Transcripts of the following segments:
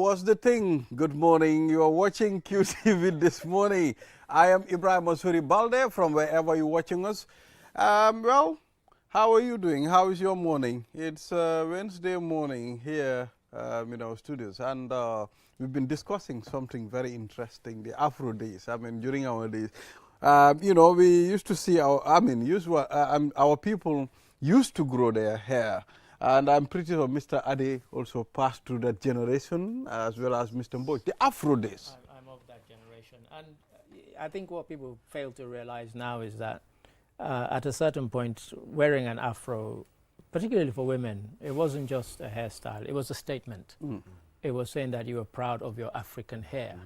was the thing? Good morning. You are watching QTV this morning. I am Ibrahim Osuri Balde from wherever you're watching us. Well, how are you doing? How is your morning? It's Wednesday morning here in our studios, and we've been discussing something very interesting, the Afro days. I mean, during our days, we used to see our people used to grow their hair. And I'm pretty sure Mr. Ade also passed through that generation, as well as Mr. Mboj, the Afro days. I'm of that generation. And I think what people fail to realize now is that at a certain point, wearing an Afro, particularly for women, it wasn't just a hairstyle, it was a statement. Mm. It was saying that you were proud of your African hair.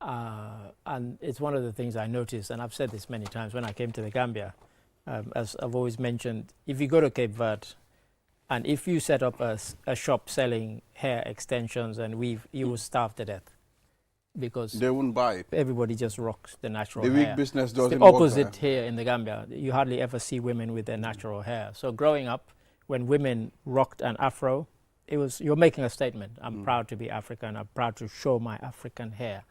Mm. And it's one of the things I noticed, and I've said this many times when I came to the Gambia, as I've always mentioned, if you go to Cape Verde, and if you set up a shop selling hair extensions and weave, you will starve to death, because they wouldn't buy it. Everybody just rocks the natural hair. The wig business doesn't it's the opposite here in the Gambia. You hardly ever see women with their natural hair. So growing up, when women rocked an Afro, you're making a statement. I'm proud to be African. I'm proud to show my African hair.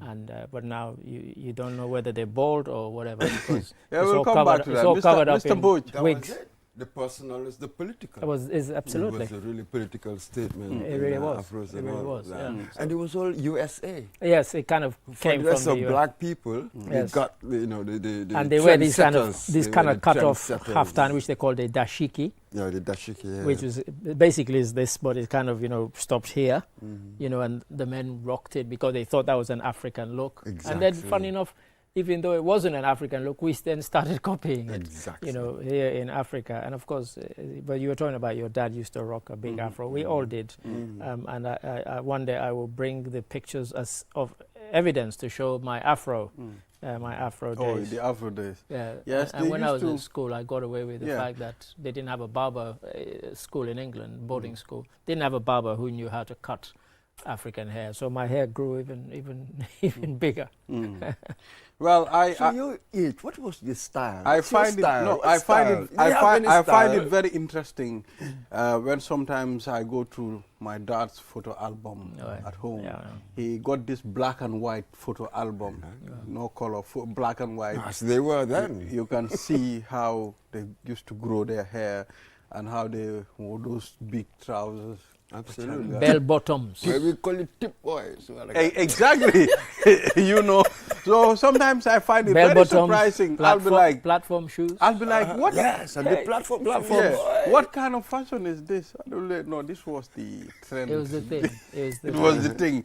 And but now you don't know whether they're bald or whatever, because we'll come back to that. It's all covered up in wigs. The personal is the political. Absolutely. It was a really political statement. It really was. It really was. Yeah. And it was all USA. Yes, it kind of came from the US. Black people. They got the and they wear these kind of cut off kaftan, which they call the dashiki. Yeah, the dashiki. Yeah. Which was basically is this, but it kind of stopped here. And the men rocked it because they thought that was an African look. Exactly. And then, funny enough, even though it wasn't an African look, we then started copying it, here in Africa. And of course, but you were talking about your dad used to rock a big Afro. We all did. And I one day I will bring the pictures of evidence to show my Afro, my Afro days. Oh, the Afro days. Yeah. Yes. And when I was in school, I got away with the fact that they didn't have a barber school in England, boarding school. Didn't have a barber who knew how to cut African hair. So my hair grew even bigger. Well, what was the style? I find it very interesting when sometimes I go through my dad's photo album at home. Yeah. He got this black and white photo album, no color, black and white. As they were then. You can see how they used to grow their hair and how they wore those big trousers. Absolutely. Bell bottoms. We call it tip boys. Exactly. So sometimes I find it very surprising. I'll be like, platform shoes. I'll be like, what? Yes, and the platform. What kind of fashion is this? I don't know. No, this was the trend. It was the thing. It was the thing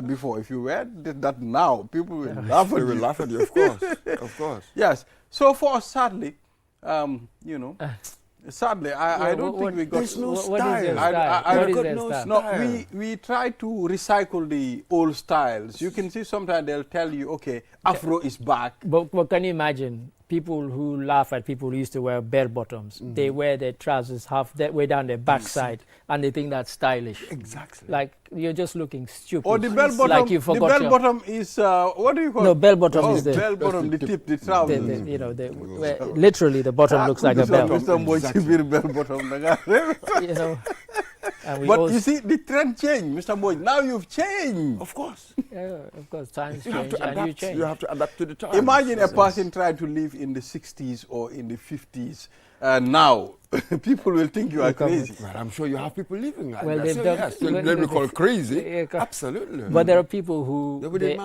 before. If you wear that now, people will laugh at you. They will laugh at you, of course. Of course. Yes. So for us, sadly, sadly, I don't think we got. There's no style. What is their style? No, we try to recycle the old styles. You can see sometimes they'll tell you, okay, Afro is back. But can you imagine people who laugh at people who used to wear bell bottoms? They wear their trousers way down their backside, and they think that's stylish. Exactly. Like you're just looking stupid. Or the bell bottom. Like you forgot. The bell bottom is what do you call it? No, bell bottom is the bell bottom. The tip, the trousers. Literally, the bottom looks like a bell. But you see, the trend changed, Mr. Mboj. Now you've changed. Of course. Of course, times change and you change. You have to adapt to the times. Imagine a person trying to live in the 60s or in the 50s. Now, people will think you are crazy. Well, I'm sure you have people living like that. So yes, they'll be called crazy. Absolutely. But there are people who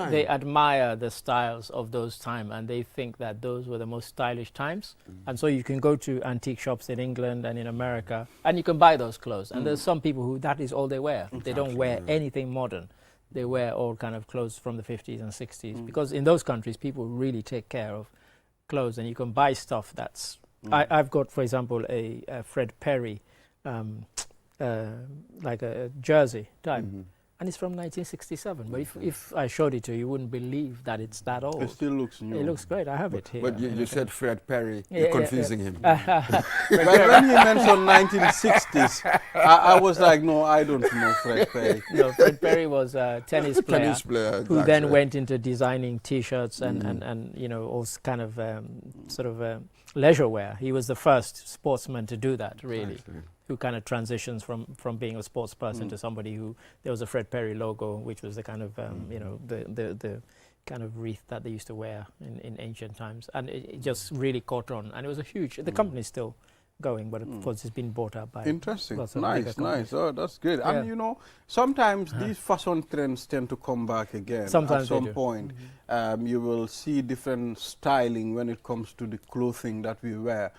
they admire the styles of those times, and they think that those were the most stylish times. And so you can go to antique shops in England and in America, and you can buy those clothes. And there's some people who that is all they wear. They don't wear anything modern. They wear all kind of clothes from the 50s and 60s, because in those countries, people really take care of clothes, and you can buy stuff that's... I've got, for example, a Fred Perry, like a jersey type, and it's from 1967. But if I showed it to you, you wouldn't believe that it's that old. It still looks new. It looks great. I have it here. But you said Fred Perry. You're confusing him. When he mentioned 1960s, I was like, no, I don't know Fred Perry. No, Fred Perry was a tennis player, who then went into designing T-shirts and all kind of leisure wear. He was the first sportsman to do that, really, who kind of transitions from being a sports person to somebody who, there was a Fred Perry logo, which was the kind of, you know, the kind of wreath that they used to wear in ancient times. And it just really caught on. And it was a huge, the company's still going, but of course it's been bought up by interesting. lots of Nice. Oh, that's good. Yeah. And you know, sometimes these fashion trends tend to come back again. Sometimes at some point. You will see different styling when it comes to the clothing that we wear.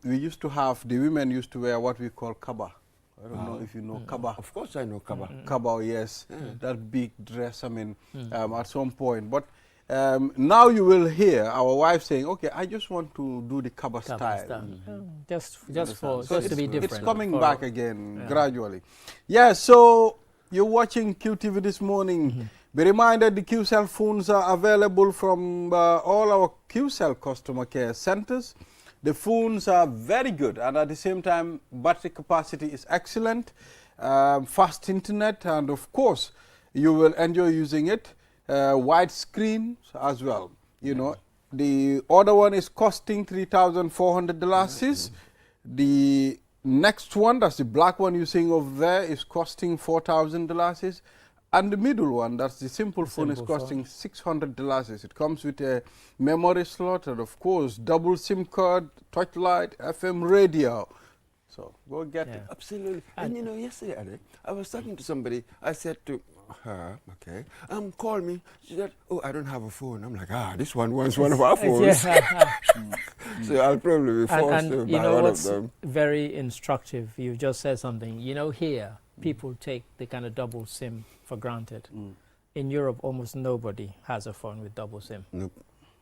We used to have, the women used to wear what we call kaba. I don't know if you know kaba. Of course I know kaba. Kaba, yes. That big dress, I mean, at some point. But now you will hear our wife saying, okay, I just want to do the kaba style. Just to be different. It's coming back again gradually. Yeah, so you're watching QTV this morning. Be reminded the QCell phones are available from all our QCell customer care centers. The phones are very good, and at the same time, battery capacity is excellent, fast internet, and of course, you will enjoy using it. Wide screens as well. You know, the other one is costing $3,400. The next one, that's the black one you're seeing over there, is costing $4,000. And the middle one, that's the simple phone, is costing $600. It comes with a memory slot and, of course, double SIM card, touch light, FM radio. So go get it. Absolutely. And you know, yesterday, I was talking to somebody. I said to her, okay, call me. She said, oh, I don't have a phone. I'm like, this one wants one of our phones. So I'll probably be forced to buy one of them. Very instructive. You just said something. You know, here, people take the kind of double SIM for granted. In Europe, almost nobody has a phone with double SIM. Nope.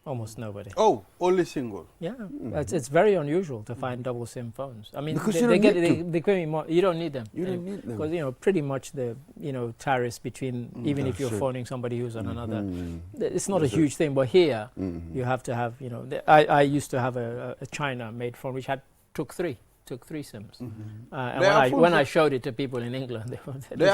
Almost nobody. Oh, only single. Yeah, it's very unusual to find double SIM phones. I mean, because they get more. You don't need them. You don't need them because, you know, pretty much the, you know, tariffs between, even if you're phoning somebody who's on another, it's not a huge thing. But here, you have to have, you know, I used to have a China-made phone which took three SIMs. And when I showed it to people in England, they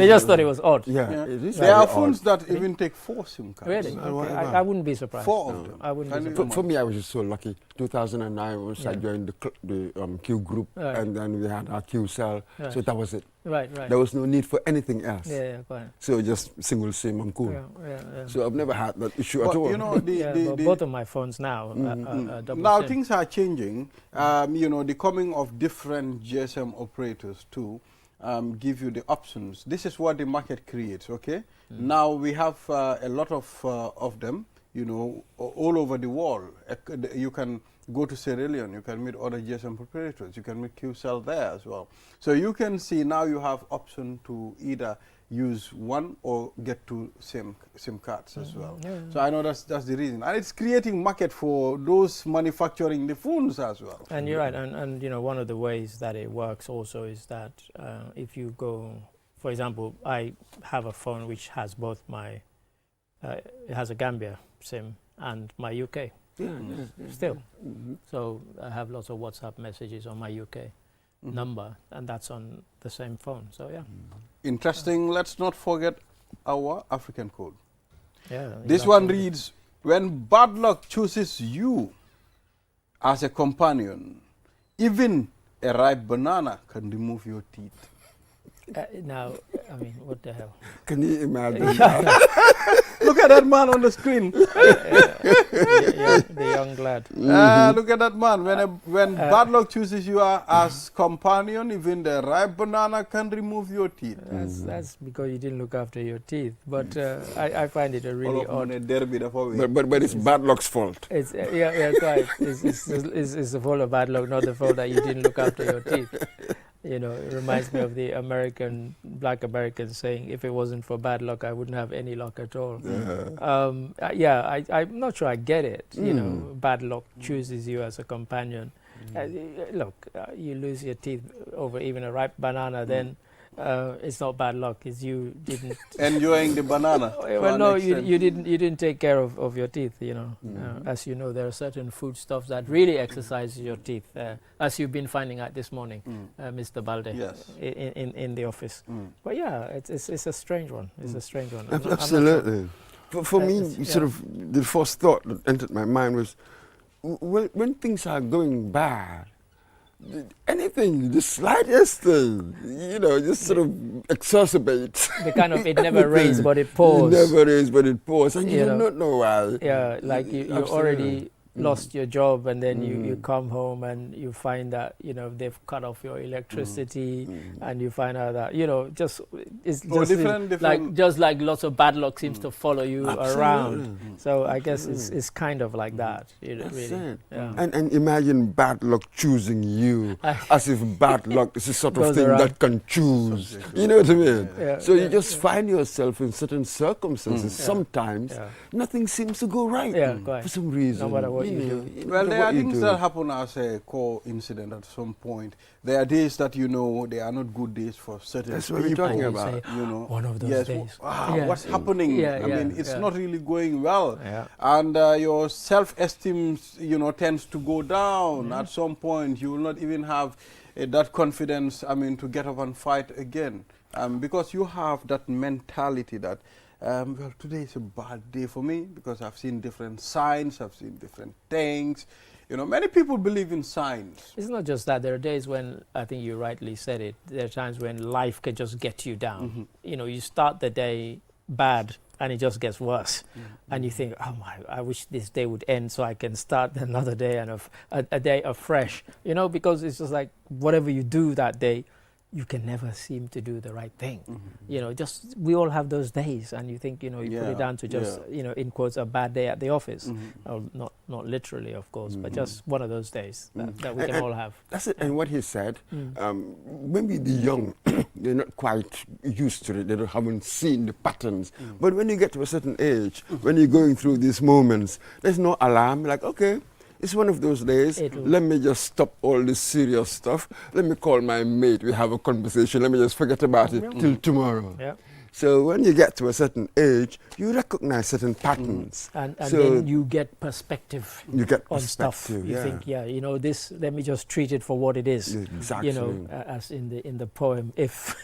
just thought it was odd. There are phones that even take 4 SIM cards. Really? Okay. I wouldn't be surprised. 4 of them. I wouldn't be surprised. For me, I was just so lucky. 2009, once I joined the Q group, and then we had our QCell. So that was it. Right. There was no need for anything else. Yeah, quite. So just single SIM and cool. So I've never had that issue at all. You know, both of my phones now are double now SIM. things are changing. You know, the coming of different GSM operators too give you the options. This is what the market creates. Okay. Now we have a lot of them. You know, all over the world. You can go to Sierra Leone, you can meet other GSM operators, you can meet QCell there as well. So you can see now you have option to either use one or get 2 SIM cards as well. So I know that's the reason. And it's creating market for those manufacturing the phones as well. And you're right, and you know, one of the ways that it works also is that if you go, for example, I have a phone which has both my, it has a Gambia SIM and my UK. Still. So I have lots of WhatsApp messages on my UK number, and that's on the same phone. So yeah. Interesting. Let's not forget our African code. Yeah. This one reads, when bad luck chooses you as a companion, even a ripe banana can remove your teeth. Now, I mean, what the hell? Can you imagine? Look at that man on the screen. The young lad. Look at that man. When bad luck chooses you as companion, even the ripe banana can remove your teeth. That's because you didn't look after your teeth. But I find it a really odd. But it's bad luck's fault. It's quite. It's the fault of bad luck, not the fault that you didn't look after your teeth. You know, it reminds me of the black Americans saying, if it wasn't for bad luck, I wouldn't have any luck at all. I'm not sure I get it. You know, bad luck chooses you as a companion. Look, you lose your teeth over even a ripe banana, then it's not bad luck. It's you didn't enjoying the banana. Well, no, you didn't take care of your teeth. You know, as you know, there are certain foodstuffs that really exercise your teeth, as you've been finding out this morning, Mr. Balde, in the office. But yeah, it's a strange one. It's a strange one. Absolutely. For me, sort of the first thought that entered my mind was, when things are going bad, anything, the slightest thing, just sort of exacerbates. The kind of, it never rains but it pours. It never rains but it pours, and you do not know why. Yeah, like you already lost your job, and then you come home and you find that they've cut off your electricity, and you find out that it's just like lots of bad luck seems to follow you around. So I guess it's kind of like that. Really. Yeah. And imagine bad luck choosing you, as if bad luck is the sort of thing that can choose. You know what I mean? Yeah. So you just find yourself in certain circumstances. Sometimes nothing seems to go right for some reason. No matter what. Well, there are things that happen as a core incident at some point. There are days that they are not good days for certain That's people. what we're talking about. One of those days. What's happening? I mean, it's not really going well. Yeah. And your self-esteem, tends to go down. At some point, you will not even have that confidence, to get up and fight again. Because you have that mentality that, well, today is a bad day for me because I've seen different signs, I've seen different things. Many people believe in signs. It's not just that. There are days when, I think you rightly said it, there are times when life can just get you down. You start the day bad and it just gets worse. And you think, oh my, I wish this day would end so I can start another day and a day afresh. Because it's just like whatever you do that day, you can never seem to do the right thing. We all have those days, and you think, you put it down to just, in quotes, a bad day at the office. Not literally, of course, but just one of those days that we can all have. That's it. And what he said, maybe the young, they're not quite used to it. They haven't seen the patterns. But when you get to a certain age, when you're going through these moments, there's no alarm. Like, okay, it's one of those days. Let me just stop all this serious stuff. Let me call my mate. We have a conversation. Let me just forget about it till tomorrow. Yeah. So when you get to a certain age, you recognize certain patterns. And then you get perspective on stuff. You think, this, let me just treat it for what it is. Exactly. As in the poem, if,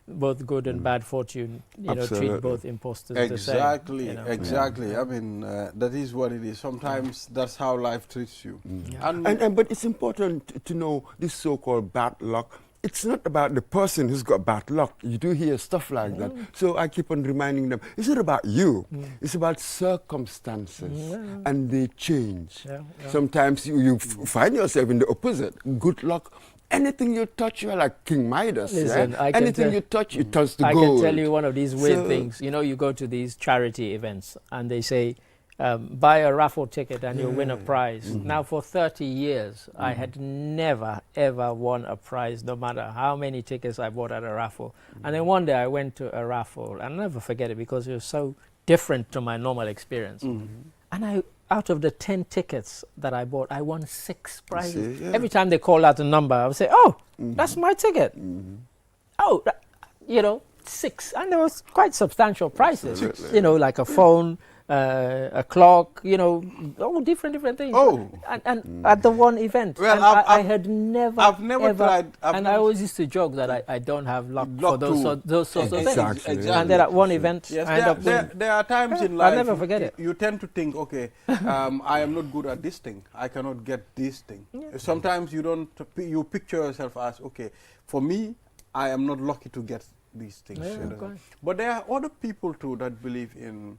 both good and bad fortune, treat both imposters the same. Exactly. I mean, that is what it is. Sometimes that's how life treats you. But it's important to know this so-called bad luck. It's not about the person who's got bad luck. You do hear stuff like that. So I keep on reminding them, it's not about you. It's about circumstances. And they change. Sometimes you find yourself in the opposite. Good luck. Anything you touch, you're like King Midas. Listen, anything you touch, it turns to gold. I can tell you one of these weird things. You go to these charity events and they say, buy a raffle ticket and you'll win a prize. Now, for 30 years, I had never, ever won a prize, no matter how many tickets I bought at a raffle. And then one day I went to a raffle, and I'll never forget it because it was so different to my normal experience. And out of the 10 tickets that I bought, I won 6 prizes. Every time they call out a number, I would say, oh, that's my ticket. Oh, 6. And there was quite substantial prizes, like a phone, a clock, different things. And at the one event, well, I had never, I've never ever tried. I always used to joke that I don't have luck for those sorts of things. Exactly. And then at one event, I end up there are times in life, I'll never forget it. You tend to think, okay, I am not good at this thing. I cannot get this thing. Sometimes you picture yourself as, okay, for me, I am not lucky to get these things. But there are other people too that believe in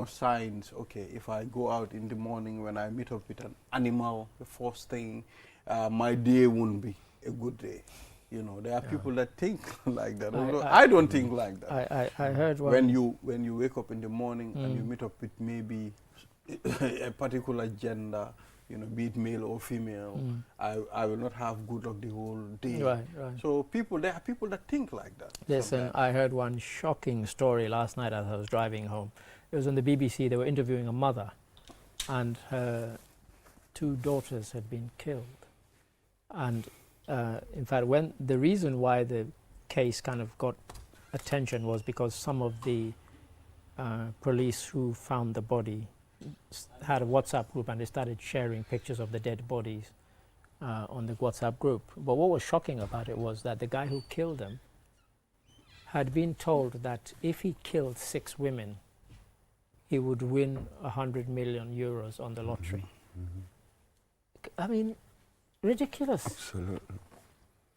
signs. Okay, if I go out in the morning when I meet up with an animal, the first thing, my day won't be a good day. There are people that think like that. I don't think like that. I heard one. When you wake up in the morning and you meet up with maybe a particular gender, be it male or female, I will not have good luck the whole day. Right. So there are people that think like that. Listen, I heard one shocking story last night as I was driving home. It was on the BBC. They were interviewing a mother, and her 2 daughters had been killed. And in fact, the reason why the case kind of got attention was because some of the police who found the body had a WhatsApp group, and they started sharing pictures of the dead bodies on the WhatsApp group. But what was shocking about it was that the guy who killed them had been told that if he killed 6 women, he would win 100 million euros on the lottery. I mean, ridiculous.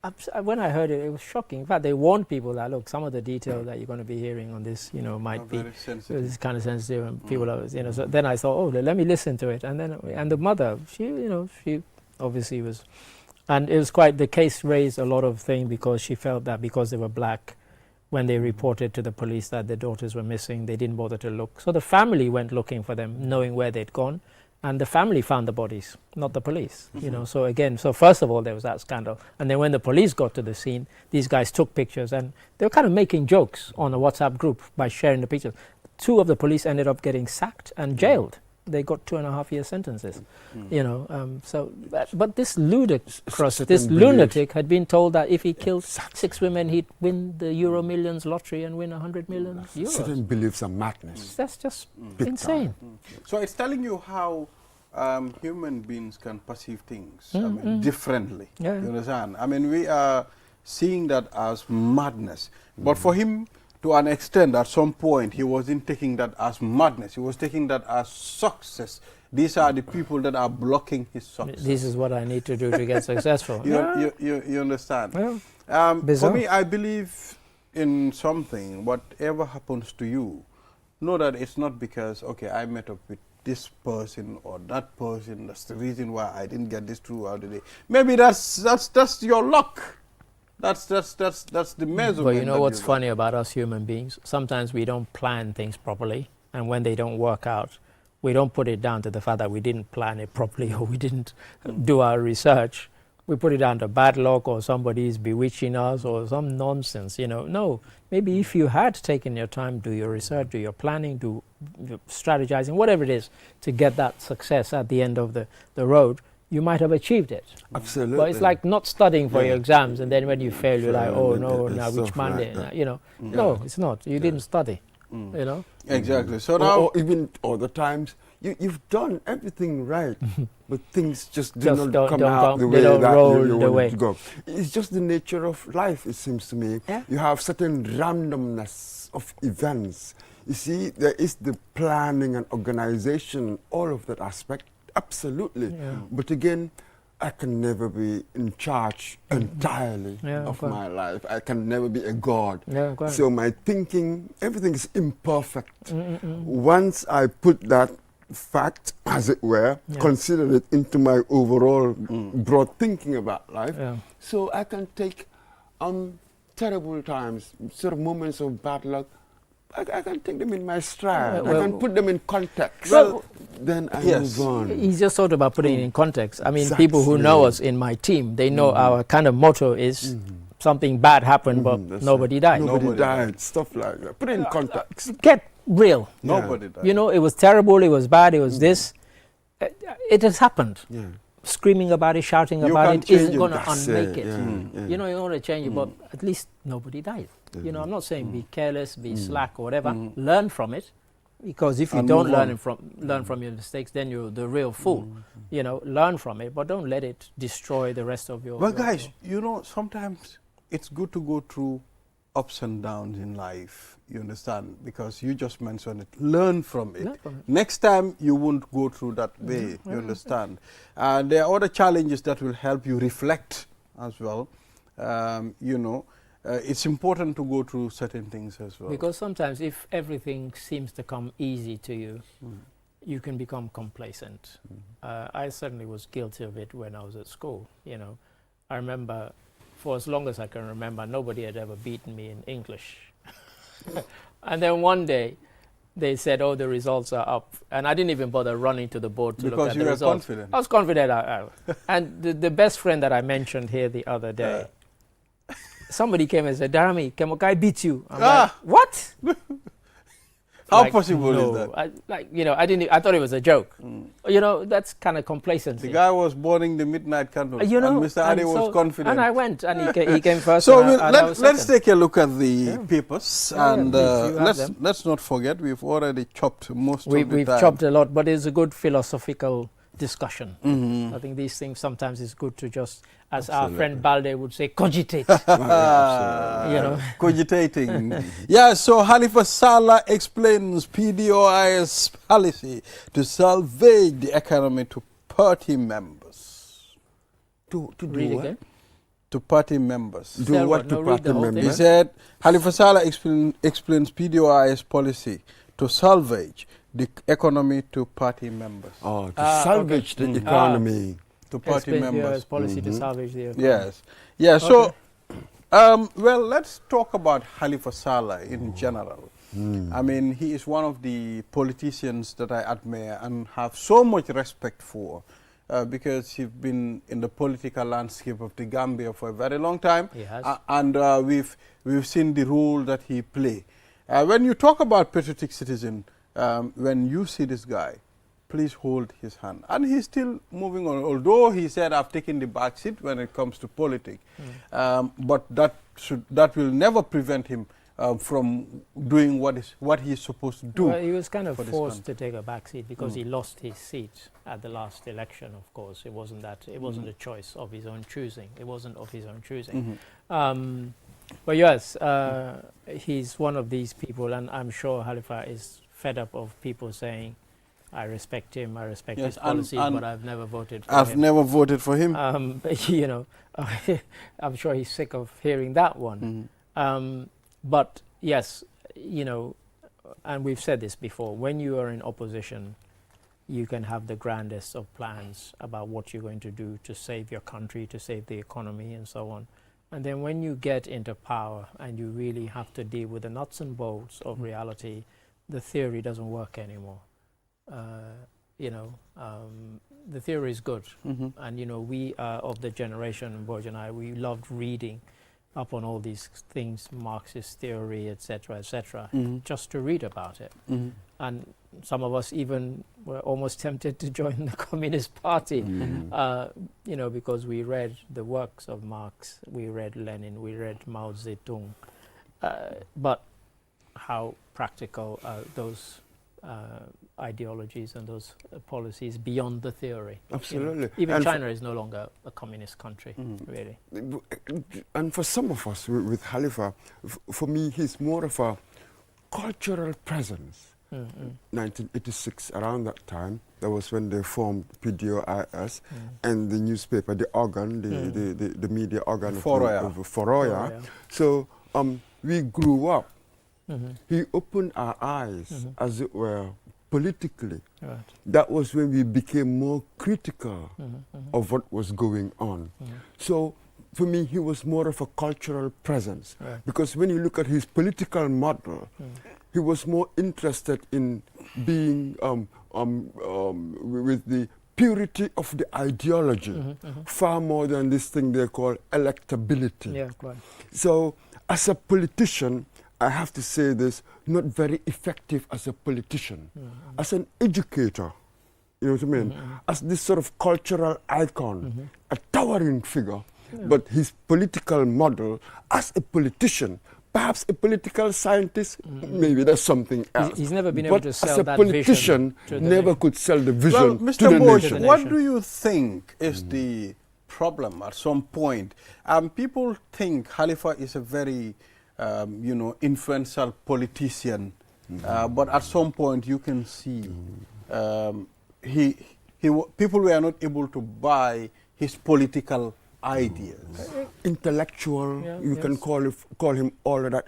Absolutely. When I heard it, it was shocking. In fact, they warned people that, look, some of the detail that you're going to be hearing on this, you know, might be it's kind of sensitive, and people are, you know. So then I thought, oh, let me listen to it. And then, and the mother, she, you know, she obviously was, and it was quite, the case raised a lot of things because she felt that because they were black, when they reported to the police that their daughters were missing, they didn't bother to look. So the family went looking for them, knowing where they'd gone. And the family found the bodies, not the police. You know, so again, so first of all, there was that scandal. And then when the police got to the scene, these guys took pictures and they were kind of making jokes on a WhatsApp group by sharing the pictures. 2 of the police ended up getting sacked and jailed. They got 2.5-year sentences, you know. So, but this ludicrous, this lunatic had been told that if he killed 6 women, he'd win the Euro Millions lottery and win 100 million euros. Certain beliefs are madness. That's just insane. So it's telling you how human beings can perceive things I mean, differently. Yeah. You understand? I mean, we are seeing that as madness. But for him, to an extent, at some point, he wasn't taking that as madness. He was taking that as success. These are the people that are blocking his success. This is what I need to do to get successful. You understand? Yeah. For me, I believe in something. Whatever happens to you, know that it's not because, okay, I met up with this person or that person. That's the reason why I didn't get this throughout the day. Maybe that's your luck. That's the measurement. But you know what's funny about us human beings? Sometimes we don't plan things properly, and when they don't work out, we don't put it down to the fact that we didn't plan it properly or we didn't do our research. We put it down to bad luck or somebody is bewitching us or some nonsense, you know. No, maybe if you had taken your time, do your research, do your planning, do your strategizing, whatever it is, to get that success at the end of the road, you might have achieved it. Absolutely. But it's like not studying for your exams, and then when you fail, you're like, oh no, now which Monday? You know, no, it's not. You didn't study. You know. Exactly. So now, or even other times, you've done everything right, but things just don't come out the way that you want to go. It's just the nature of life. It seems to me. Yeah. You have certain randomness of events. You see, there is the planning and organization, all of that aspect. Absolutely. Yeah. But again, I can never be in charge entirely of my life. I can never be a god. Yeah, so my thinking, everything is imperfect. Once I put that fact, as it were, consider it into my overall broad thinking about life, so I can take terrible times, sort of moments of bad luck, I can take them in my stride. I can put them in context. Well, then I move on. He's just thought about putting it in context. I mean, people who know us in my team, they know our kind of motto is something bad happened, but nobody died. Nobody died. Stuff like that. Put it in context. Get real. Nobody died. You know, it was terrible, it was bad, it was this. It has happened. Screaming about it, shouting about it isn't going to unmake it. You know, you want to change it, but at least nobody died. You know, I'm not saying be careless, be slack or whatever. Learn from it, because if you don't learn from your mistakes, then you're the real fool. You know, learn from it, but don't let it destroy the rest of your. Well, guys, you know, sometimes it's good to go through ups and downs in life. You understand? Because you just mentioned it. Learn from it. Next time you won't go through that way. You understand? And there are other challenges that will help you reflect as well. You know. It's important to go through certain things as well. Because sometimes if everything seems to come easy to you, you can become complacent. I certainly was guilty of it when I was at school. You know, I remember, for as long as I can remember, nobody had ever beaten me in English. And then one day, they said, oh, the results are up. And I didn't even bother running to the board to look at the results. Because you were confident. I was confident. And the best friend that I mentioned here the other day, somebody came and said, Darami, can I beat you? I'm like, what? How possible is that? I thought it was a joke. You know, that's kind of complacency. The guy was burning the midnight candle. You know, and Mr. Adi was confident. And I went, and he came first. So let's take a look at the papers. And let's not forget, we've already chopped most of the time. We've chopped a lot, but it's a good philosophical discussion. Mm-hmm. I think these things sometimes it's good to just, as Absolutely. our friend Balde would say, cogitate. Cogitating. Yeah, so Halifa Sallah explains PDOI's policy to salvage the economy to party members. To do Read what? again. To party members. Do Tell what what? to No, read party the whole thing. He members? said Halifa Sallah explains PDOI's policy to salvage the economy to party members. Oh, to Ah, salvage okay. the economy. To party members. policy to Mhm. salvage the economy. Yes. Yeah, so, well, let's talk about Halifa Sallah in general. I mean, he is one of the politicians that I admire and have so much respect for because he's been in the political landscape of the Gambia for a very long time. He has. And we've seen the role that he played. When you talk about patriotic citizen, when you see this guy, please hold his hand. And he's still moving on, although he said, I've taken the back seat when it comes to politics. But that will never prevent him from doing what he's supposed to do. Well, he was kind of for this forced to take a back seat because he lost his seat at the last election, of course. It wasn't that, it wasn't a choice of his own choosing. It wasn't of his own choosing. But yes, he's one of these people, and I'm sure Halifa is fed up of people saying, I respect him, I respect Yes, his policies, and but I've never voted for I've him. never voted for him. You know, I'm sure he's sick of hearing that one. But yes, you know, and we've said this before, when you are in opposition, you can have the grandest of plans about what you're going to do to save your country, to save the economy and so on. And then when you get into power and you really have to deal with the nuts and bolts of reality, the theory doesn't work anymore. You know, the theory is good. And, you know, we are of the generation, Borj and I, we loved reading up on all these things, Marxist theory, etc., just to read about it. And some of us even were almost tempted to join the Communist Party, you know, because we read the works of Marx, we read Lenin, we read Mao Zedong. But how practical are those ideologies and those policies beyond the theory? Absolutely. You know, even And China is no longer a communist country, really. And for some of us with Halifa, for me, he's more of a cultural presence. 1986, around that time, that was when they formed PDOIS and the newspaper, the organ, the media organ of Foroya. So we grew up. He opened our eyes, as it were, politically. Right. That was when we became more critical of what was going on. So for me, he was more of a cultural presence. Right. Because when you look at his political model, he was more interested in being with the purity of the ideology, far more than this thing they call electability. Yeah, right. So as a politician, I have to say this, not very effective as a politician. As an educator, you know what I mean? As this sort of cultural icon, a towering figure, but his political model as a politician, perhaps a political scientist, maybe that's something else. He's never been able to sell as a that politician, vision to the never nation. could sell the vision Well, to Mr. the Borj, nation. what do you think is the problem at some point? People think Halifa is a very, you know, influential politician, but at some point you can see people were not able to buy his political ideas. Intellectual, Yeah, you can yes. call him all of that.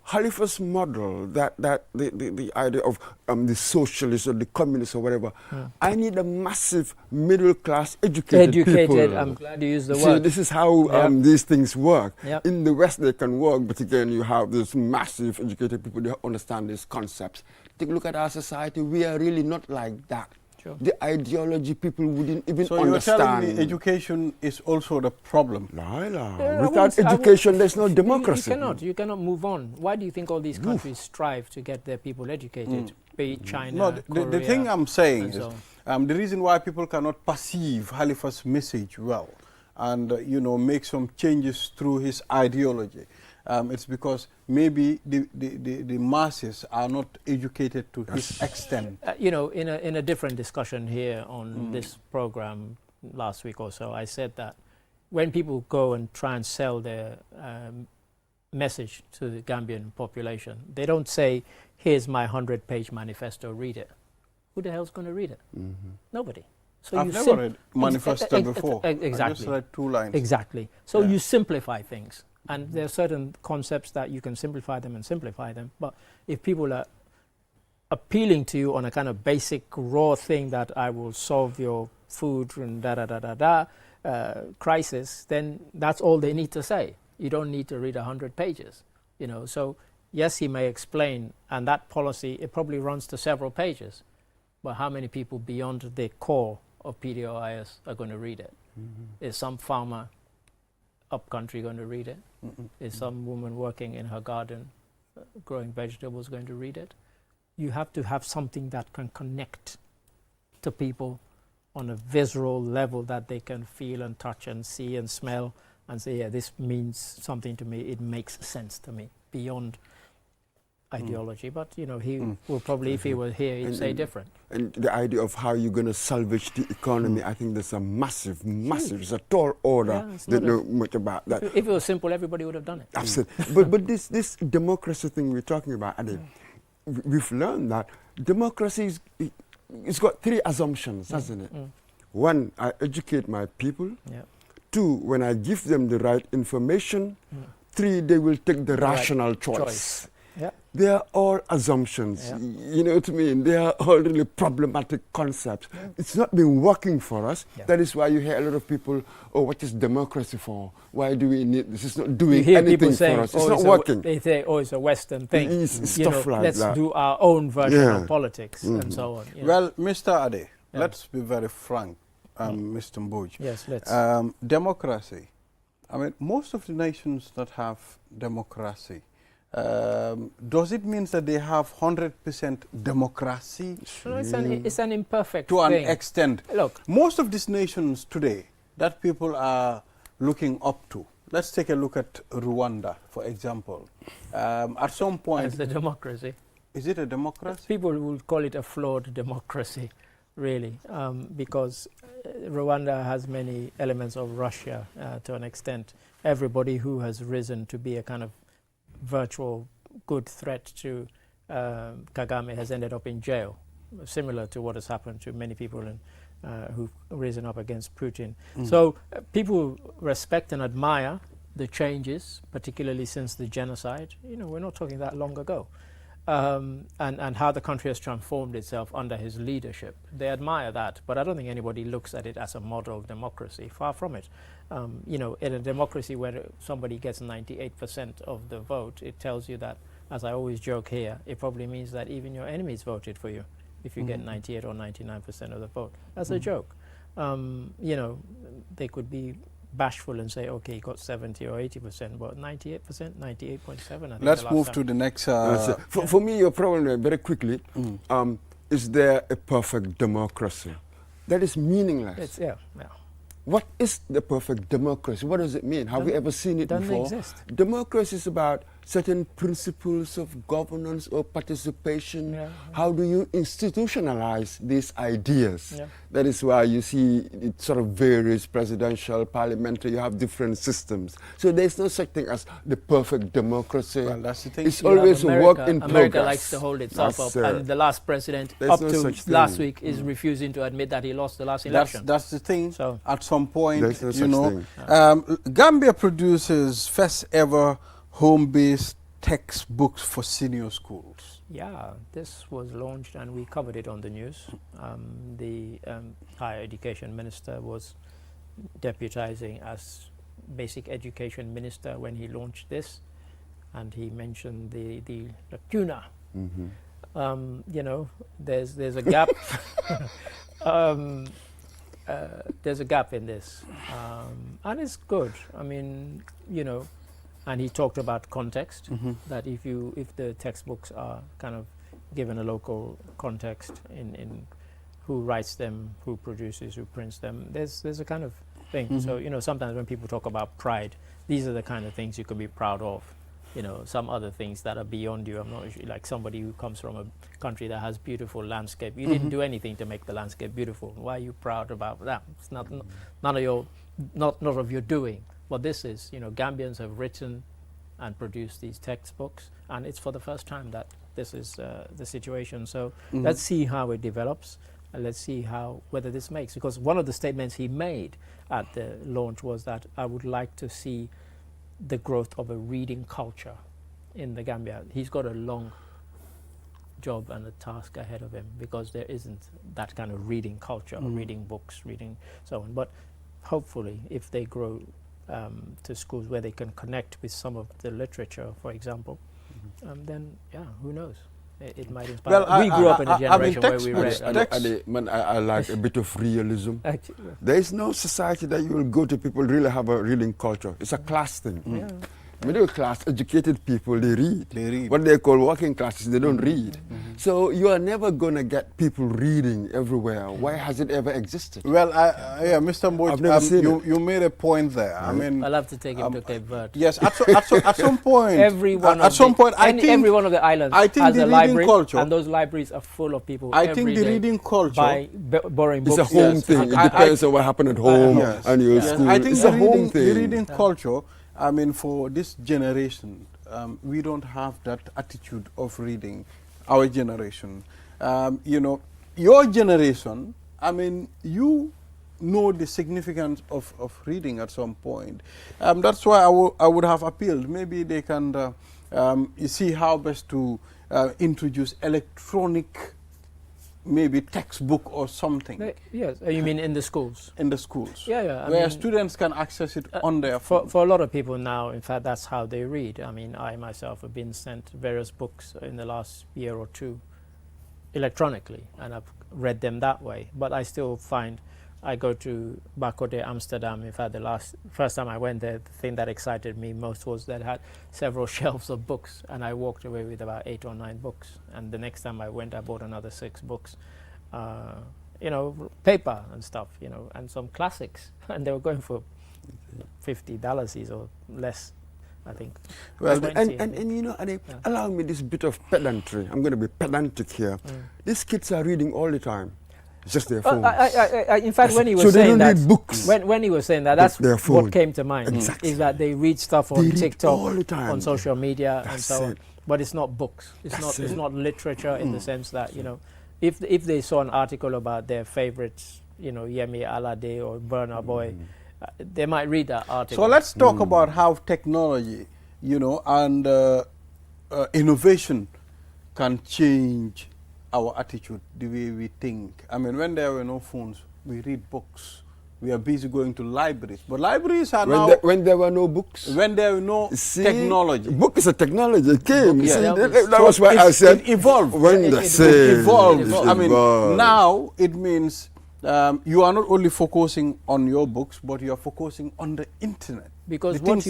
Khalifa's model, the idea of the socialist or the communist or whatever, I need a massive middle class educated people. I'm glad you used the See, word. this is how Yep. these things work. Yep. In the West, they can work, but again, you have these massive educated people that understand these concepts. Take a look at our society. We are really not like that. Sure. The ideology people wouldn't even So understand. you're telling me education is also the problem? Yeah, Without education, there's no democracy. You cannot move on. Why do you think all these countries strive to get their people educated? Be it China, No, Korea, the thing I'm saying and is so on. the reason why people cannot perceive Halifa's message well and, you know, make some changes through his ideology it's because maybe the masses are not educated to this extent. You know, in a different discussion here on this program last week or so, I said that when people go and try and sell their message to the Gambian population, they don't say, here's my 100-page manifesto, read it. Who the hell's going to read it? Nobody. So I've never read manifesto before. Exactly. I just read 2 lines. Exactly. So you simplify things. And there are certain concepts that you can simplify them, but if people are appealing to you on a kind of basic raw thing that I will solve your food and crisis, then that's all they need to say. You don't need to read 100 pages, you know. So yes, he may explain, and that policy, it probably runs to several pages, but how many people beyond the core of PDOIS are going to read it? Is some farmer up country going to read it? Is some woman working in her garden growing vegetables going to read it? You have to have something that can connect to people on a visceral level that they can feel and touch and see and smell and say, yeah, this means something to me, it makes sense to me, beyond ideology. But, you know, he will probably, if he were here, he'd say different. And the idea of how you're going to salvage the economy, I think there's a massive, it's a tall order. Don't know much about that. If it was simple, everybody would have done it. Absolutely. but this democracy thing we're talking about, Ade, we've learned that democracy it's got 3 assumptions, hasn't it? 1, I educate my people. 2, when I give them the right information. 3, they will take the rational choice. They are all assumptions, you know what I mean? They are all really problematic concepts. It's not been working for us. That is why you hear a lot of people, oh, what is democracy for? Why do we need this? It's not doing anything for us. It's not working. They say, oh, it's a Western thing. It's stuff like let's that. do our own version of politics and so on. You know. Well, Mr. Ade, let's be very frank, Mr. Mboj. Yes, let's. Democracy. I mean, most of the nations that have democracy, does it mean that they have 100% democracy? No, it's an imperfect to thing. an extent. Look, most of these nations today that people are looking up to. Let's take a look at Rwanda, for example. At some point, it's a democracy. Is it a democracy? People will call it a flawed democracy, really, because Rwanda has many elements of Russia to an extent. Everybody who has risen to be a kind of virtual good threat to Kagame has ended up in jail, similar to what has happened to many people who've risen up against Putin. So people respect and admire the changes, particularly since the genocide. You know, we're not talking that long ago. And how the country has transformed itself under his leadership. They admire that, but I don't think anybody looks at it as a model of democracy. Far from it. You know, in a democracy where somebody gets 98% of the vote, it tells you that, as I always joke here, it probably means that even your enemies voted for you if you get 98 or 99% of the vote. That's a joke. You know, they could be bashful and say, okay, he got 70 or 80%, but 98%, 98.7, I think. Let's move to the next. For me, your problem, very quickly, is there a perfect democracy? That is meaningless. What is the perfect democracy? What does it mean? Have we ever seen it before? Exist. Democracy is about certain principles of governance or participation. How do you institutionalize these ideas? That is why you see it sort of varies, presidential, parliamentary, you have different systems. So there's no such thing as the perfect democracy. Well, that's the thing. It's always a work in progress. America likes to hold itself up, and the last president up to last week is refusing to admit that he lost the last election. That's the thing. So at some point, no you know, Gambia produces first ever home-based textbooks for senior schools. Yeah, this was launched and we covered it on the news. The higher education minister was deputizing as basic education minister when he launched this, and he mentioned the lacuna. You know, there's a gap. There's a gap in this, and it's good. I mean, you know, and he talked about context, that if the textbooks are kind of given a local context in who writes them, who produces, who prints them, there's a kind of thing. So, you know, sometimes when people talk about pride, these are the kind of things you can be proud of. some other things that are beyond you. I'm not sure, like somebody who comes from a country that has beautiful landscape. You didn't do anything to make the landscape beautiful. Why are you proud about that? It's none of your, not of your doing. But this is, Gambians have written and produced these textbooks, and it's for the first time that this is the situation. So let's see how it develops, and let's see whether this makes. Because one of the statements he made at the launch was that I would like to see the growth of a reading culture in the Gambia. He's got a long job and a task ahead of him, because there isn't that kind of reading culture, reading books, reading so on. But hopefully, if they grow to schools where they can connect with some of the literature, for example, then who knows? It might inspire. Well, we grew up in a generation where we read. I like a bit of realism. There is no society that you will go to people really have a reading culture. It's a class thing. Middle class, educated people, they read. They read. What they call working classes, they don't read. So you are never going to get people reading everywhere. Why has it ever existed? Well, Mr. Mboch, you made a point there. I mean, I'll have to take him to Cape Verde. Yes, at some point. Every one of the islands has a library, culture, and those libraries are full of people. I think the reading culture borrowing books. It's a home thing. It depends on what happened at home and your school. I think it's a home thing. The reading culture, I mean, for this generation, we don't have that attitude of reading, our generation. Your generation, I mean, you know the significance of reading at some point. That's why I would have appealed. Maybe they can see how best to introduce electronic, maybe textbook or something. Yes, you mean in the schools? In the schools. Yeah. Where students can access it on their phone. For a lot of people now, in fact, that's how they read. I mean, I myself have been sent various books in the last year or two electronically, and I've read them that way. But I still find, I go to Bakode, Amsterdam. In fact, first time I went there, the thing that excited me most was that it had several shelves of books, and I walked away with about 8 or 9 books. And the next time I went, I bought another 6 books, paper and stuff, and some classics, and they were going for $50 or less, I think. Well, allow me this bit of pedantry. I'm going to be pedantic here. These kids are reading all the time. It's just their phones. In fact, when he was saying that, when he was saying that, that's what came to mind. Exactly. Is that they read stuff on TikTok, all the time, on social media, and so on. But it's not books. It's not literature in the sense that if they saw an article about their favorites, Yemi Alade or Burna Boy, they might read that article. So let's talk about how technology, and innovation can change our attitude, the way we think. I mean, when there were no phones, we read books. We are busy going to libraries. But libraries are when there were no books? When there were no technology. Book is a technology. It came. That was why I said it evolved. When it evolved. I mean, now it means you are not only focusing on your books, but you are focusing on the internet. Because what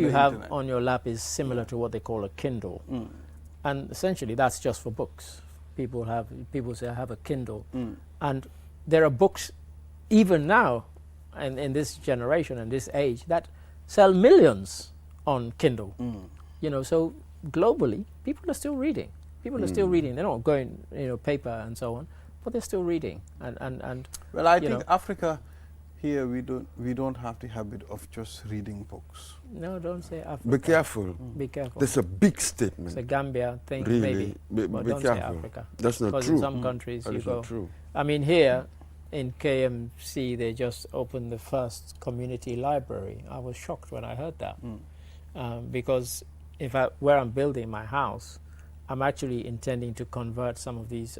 you have on your lap is similar to what they call a Kindle. And essentially that's just for books. People say I have a Kindle, and there are books even now, and in this generation and this age, that sell millions on Kindle. So globally, people are still reading. People are still reading. They're not going, paper and so on, but they're still reading. And well, I think Africa here we don't have the habit of just reading books. No, don't say Africa. Be careful. Be careful. That's a big statement. It's a Gambia thing, really, maybe. But don't careful. say Africa. That's not true. Because in some countries that you go. Not true. I mean, here in KMC, they just opened the first community library. I was shocked when I heard that. Because in fact, where I'm building my house, I'm actually intending to convert some of these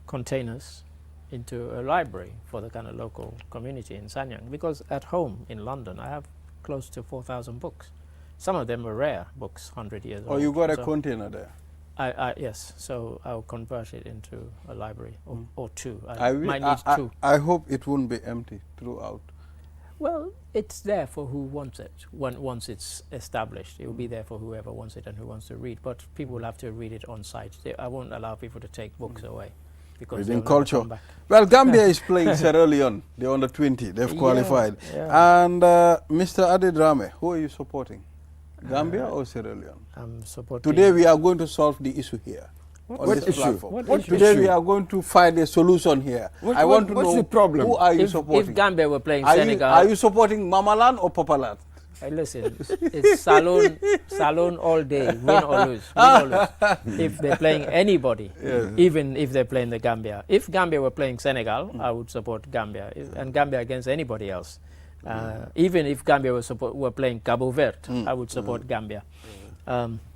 containers into a library for the kind of local community in Sanyang. Because at home in London, I have close to 4,000 books. Some of them are rare books, 100 years old. Oh, you got a container there? Yes, so I'll convert it into a library or two. I might need 2. I hope it won't be empty throughout. Well, it's there for who wants it. Once it's established, it will be there for whoever wants it and who wants to read. But people will have to read it on site. I won't allow people to take books away. Because reading culture. Well, Gambia is playing Sierra Leone. They're under 20. They've qualified. Yeah. And Mr. Adedrame, who are you supporting? Gambia or Sierra Leone? I'm supporting. Today we are going to solve the issue here. On this issue? platform. What Today issue? we are going to find a solution here. I want to what's know the problem? who are you if supporting? If Gambia were playing are Senegal, are you supporting Mamaland or Papaland? Hey, listen, it's Salon all day, win or lose. Win or lose. If they're playing anybody, even if they're playing the Gambia. If Gambia were playing Senegal, I would support Gambia, and Gambia against anybody else. Even if Gambia were playing Cabo Verde, I would support Gambia.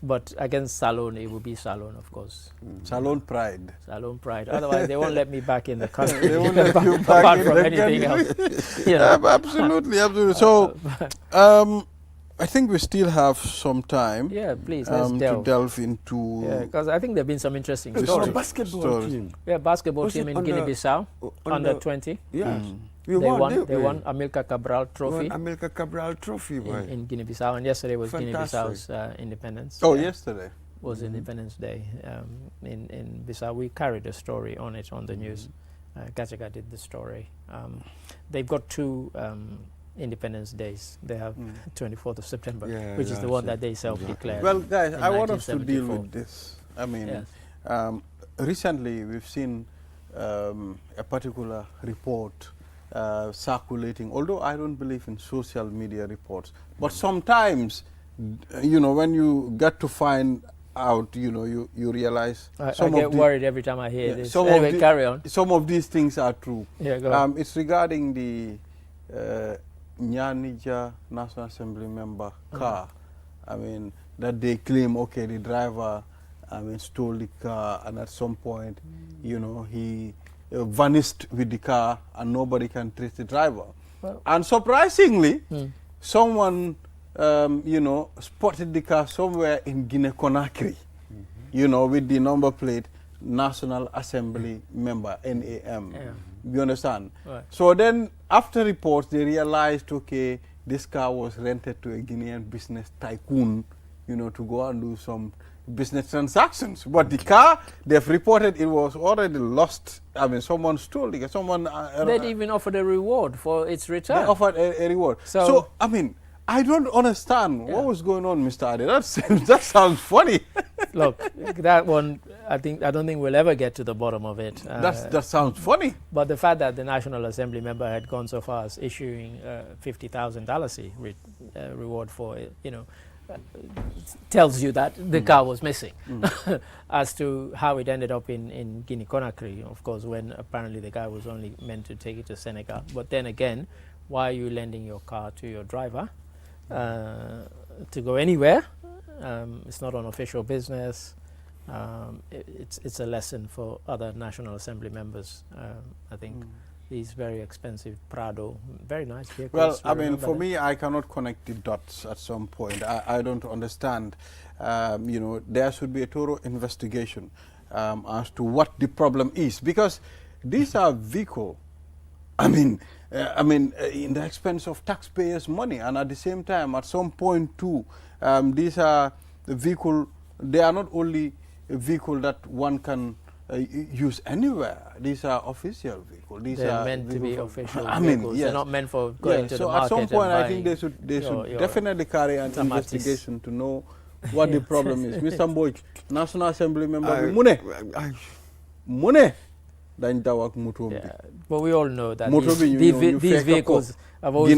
But against Salon, it would be Salon, of course. Salon pride. Salon pride. Otherwise, they won't let me back in the country. They won't let you back apart in from the anything country. else. You know. Absolutely, absolutely. So, I think we still have some time. Yeah, please, let's to delve into. Yeah, because I think there have been some interesting There's stories. a basketball team. Yeah, basketball Was team it in Guinea-Bissau, under 20. Yes. They won Amilcar Cabral Trophy Amilcar Cabral Trophy, boy. in Guinea-Bissau, and yesterday was Fantastic. Guinea-Bissau's independence. Oh, yesterday was Independence Day in Bissau. We carried a story on it on the news. Gachaka did the story. They've got two Independence Days. They have 24th of September, which is the one that they self-declared. Well, guys, I want us to 1974. deal with this. I mean, recently we've seen a particular report circulating, although I don't believe in social media reports, but sometimes, you know, when you get to find out, you know, you realize. I get worried every time I hear this. Anyway, carry on. Some of these things are true. Yeah, go on. It's regarding the Nyanija National Assembly member car. I mean, that they claim, okay, the driver, stole the car, and at some point, you know, he vanished with the car, and nobody can trace the driver. Well, and surprisingly, someone, you know, spotted the car somewhere in Guinea-Conakry, you know, with the number plate National Assembly member, NAM. You understand? Right. So then, after reports, they realized, okay, this car was rented to a Guinean business tycoon, you know, to go and do some business transactions. But the car, they've reported it was already lost. I mean, someone stole it. Someone. They'd even offered a reward for its return. They offered a reward. So, I mean, I don't understand what was going on, Mr. Ade. That sounds funny. Look, that one, I don't think we'll ever get to the bottom of it. That sounds funny. But the fact that the National Assembly member had gone so far as issuing $50,000 reward for it, you know, tells you that the car was missing. As to how it ended up in Guinea-Conakry, of course, when apparently the guy was only meant to take it to Senegal. But then again, why are you lending your car to your driver to go anywhere? It's not an official business. It's a lesson for other National Assembly members. I think these very expensive Prado, very nice vehicles. Well, I mean, for me, I cannot connect the dots at some point. I don't understand. You know, there should be a thorough investigation as to what the problem is, because these are vehicles. I mean, in the expense of taxpayers' money, and at the same time, at some point too, these are the vehicle. They are not only a vehicle that one can use anywhere. These are official vehicles. These They're are meant to be official I vehicles. mean, yes. They're not meant for going to the so market. at some point, and I think they should your definitely carry an investigation to know what the problem is. Mr. Mboj, National Assembly member, Mune. But we all know that these vehicles have always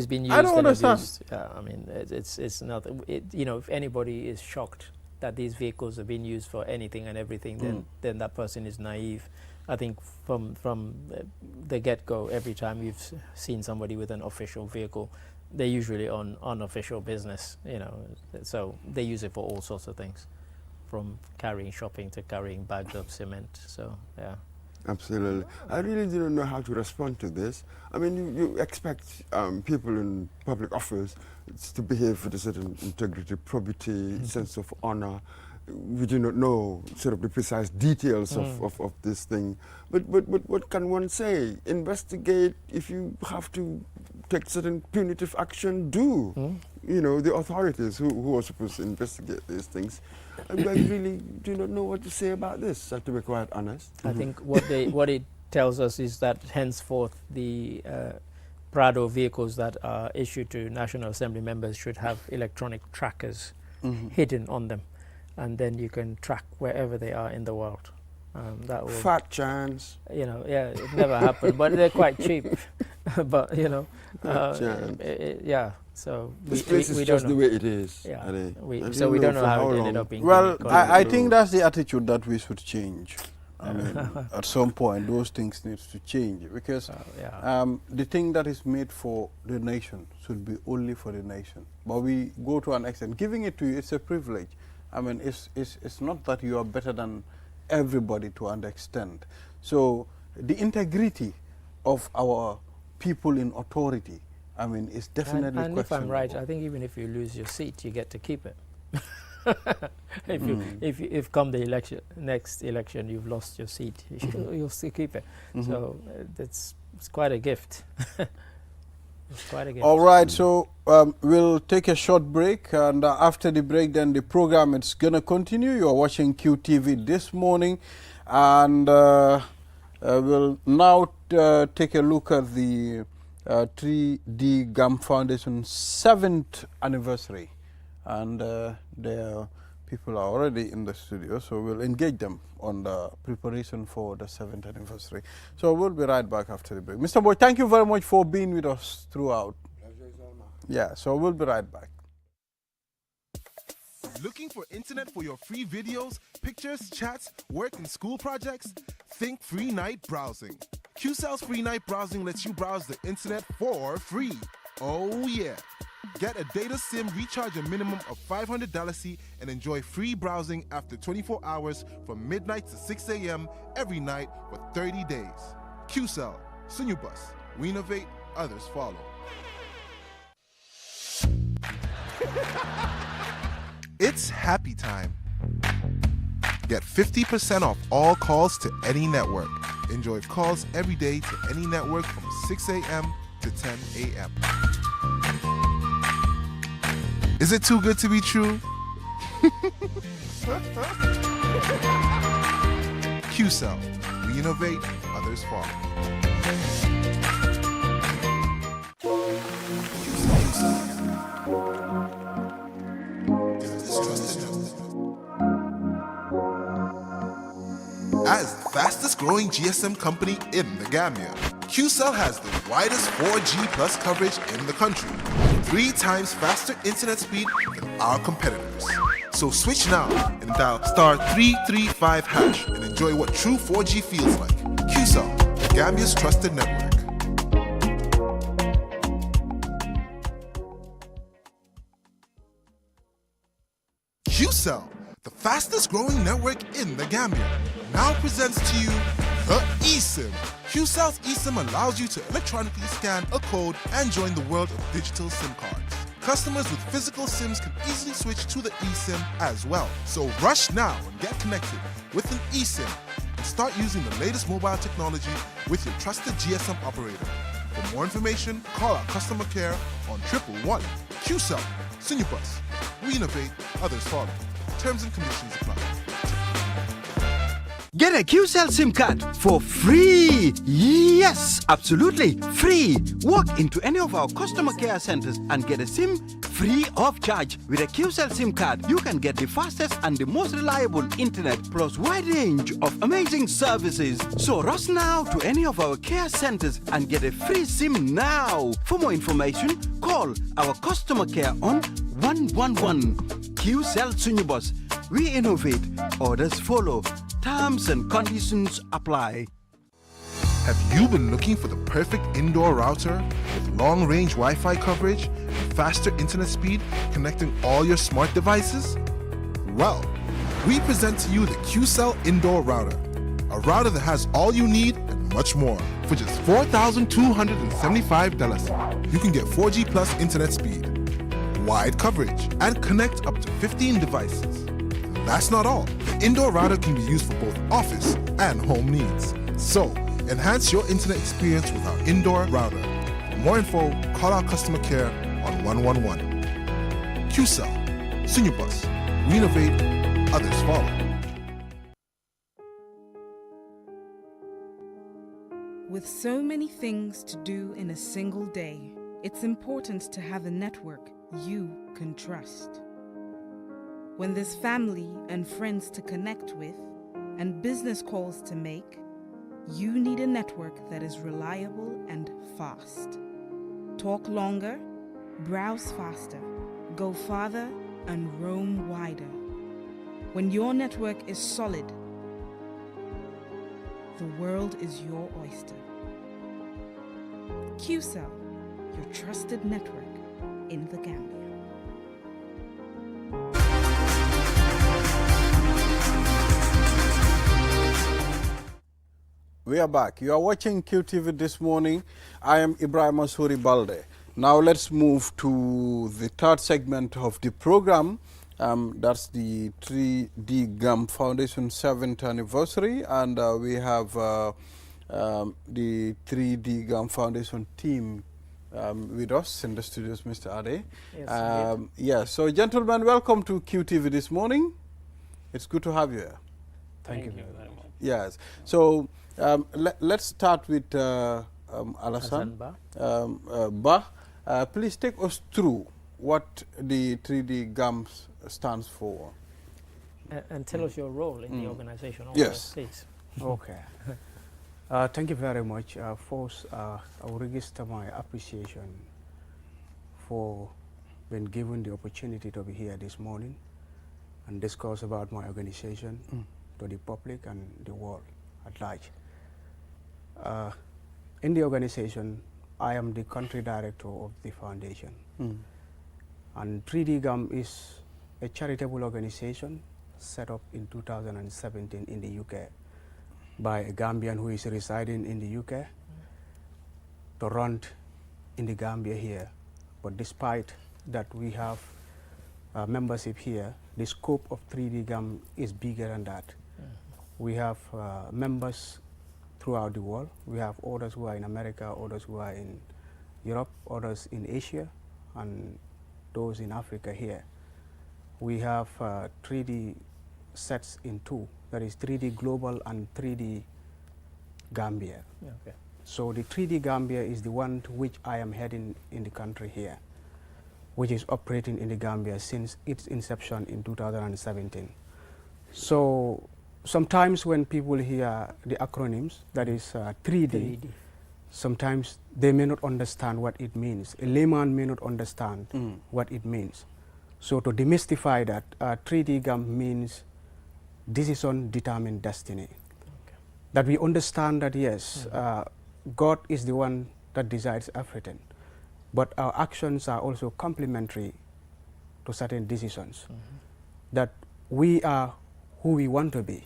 been used. I don't understand. I mean, it's not. You know, if anybody is shocked that these vehicles have been used for anything and everything, then that person is naive. I think from the get-go, every time you've seen somebody with an official vehicle, they're usually on unofficial business. You know, so they use it for all sorts of things, from carrying shopping to carrying bags of cement. So, yeah. Absolutely. I really didn't know how to respond to this. I mean, you expect people in public office to behave with a certain integrity, probity, sense of honor. We do not know sort of the precise details of this thing. But what can one say? Investigate. If you have to take certain punitive action, do. You know, the authorities who are supposed to investigate these things. I really do not know what to say about this, to be quite honest. I think what it tells us is that henceforth the Prado vehicles that are issued to National Assembly members should have electronic trackers hidden on them, and then you can track wherever they are in the world. That will, Fat chance. you know, yeah, it never happened, but they're quite cheap. But you know, chance. yeah. So This place is we just don't the know. way it is. Yeah, Ade. I we didn't don't know for how it long. ended up being. Well, connected. I think that's the attitude that we should change. I mean, at some point, those things need to change because yeah. the thing that is made for the nation should be only for the nation. But we go to an extent. Giving it to you, it's a privilege. I mean, it's not that you are better than everybody to an extent. So the integrity of our people in authority, I mean, is definitely and if I'm right, questionable. I think even if you lose your seat, you get to keep it. if come the next election, you've lost your seat, you'll still keep it. So it's quite a gift. It's quite a gift. All right, so we'll take a short break, and after the break, then the program is going to continue. You are watching QTV this morning, and we'll now take a look at the 3D GAM Foundation 7th anniversary. And their people are already in the studio, so we'll engage them on the preparation for the 7th anniversary. So we'll be right back after the break. Mr. Boy, thank you very much for being with us throughout. Yeah, so we'll be right back. Looking for internet for your free videos, pictures, chats, work, and school projects? Think Free Night Browsing. QCell's Free Night Browsing lets you browse the internet for free. Oh yeah. Get a data SIM, recharge a minimum of $500 and enjoy free browsing after 24 hours from midnight to 6 a.m. every night for 30 days. QCell, Sunubus. We innovate, others follow. It's happy time. Get 50% off all calls to any network. Enjoy calls every day to any network from 6 a.m. to 10 a.m. Is it too good to be true? QCell. We innovate, others follow. As the fastest growing GSM company in the Gambia, QCell has the widest 4G plus coverage in the country, 3 times faster internet speed than our competitors. So switch now and dial *335# and enjoy what true 4G feels like. QCell, the Gambia's trusted network. QCell, the fastest growing network in the Gambia, now presents to you the eSIM. QCell's eSIM allows you to electronically scan a code and join the world of digital SIM cards. Customers with physical SIMs can easily switch to the eSIM as well. So rush now and get connected with an eSIM and start using the latest mobile technology with your trusted GSM operator. For more information, call our customer care on 111. QCell, Sunubus. We innovate, others follow. Terms and conditions apply. Get a QCell SIM card for free. Yes, absolutely free. Walk into any of our customer care centers and get a SIM free of charge. With a QCell SIM card, you can get the fastest and the most reliable internet plus wide range of amazing services. So rush now to any of our care centers and get a free SIM now. For more information, call our customer care on 111. QCell Sunubus. We innovate, others follow. Terms and conditions apply. Have you been looking for the perfect indoor router with long-range Wi-Fi coverage and faster internet speed connecting all your smart devices? Well, we present to you the QCell Indoor Router, a router that has all you need and much more. For just $4,275, you can get 4G plus internet speed, wide coverage, and connect up to 15 devices. That's not all. The indoor router can be used for both office and home needs. So, enhance your internet experience with our indoor router. For more info, call our customer care on 111. QCell, Sunubus. We innovate, others follow. With so many things to do in a single day, it's important to have a network you can trust. When there's family and friends to connect with and business calls to make, you need a network that is reliable and fast. Talk longer, browse faster, go farther, and roam wider. When your network is solid, the world is your oyster. QCell, your trusted network in the Gambia. We are back. You are watching QTV this morning. I am Ibrahim Masuri Balde. Now let's move to the third segment of the program. That's the 3D Gum Foundation 7th anniversary, and we have the 3D Gum Foundation team with us in the studios, Mr. Ade. Yes, yeah, so gentlemen, welcome to QTV this morning. It's good to have you here. Thank you very much. Yes, so let's start with Alassane Ba. Please take us through what the 3D Gum stands for. And tell us your role in the organization. Yes. Please. Okay. Thank you very much. First, I will register my appreciation for being given the opportunity to be here this morning and discuss about my organization to the public and the world at large. In the organization, I am the country director of the foundation. And 3D Gum is a charitable organization set up in 2017 in the UK by a Gambian who is residing in the UK to run in the Gambia here. But despite that we have membership here, the scope of 3D Gum is bigger than that. We have members throughout the world. We have others who are in America, others who are in Europe, others in Asia, and those in Africa here. We have 3D sets in two, that is 3D Global and 3D Gambia. Okay. So the 3D Gambia is the one to which I am heading in the country here, which is operating in the Gambia since its inception in 2017. So sometimes when people hear the acronyms, that is 3D, sometimes they may not understand what it means. A layman may not understand what it means. So to demystify that, 3D Gum means decision determine destiny. Okay. That we understand that yes, God is the one that decides everything, but our actions are also complementary to certain decisions. That we are who we want to be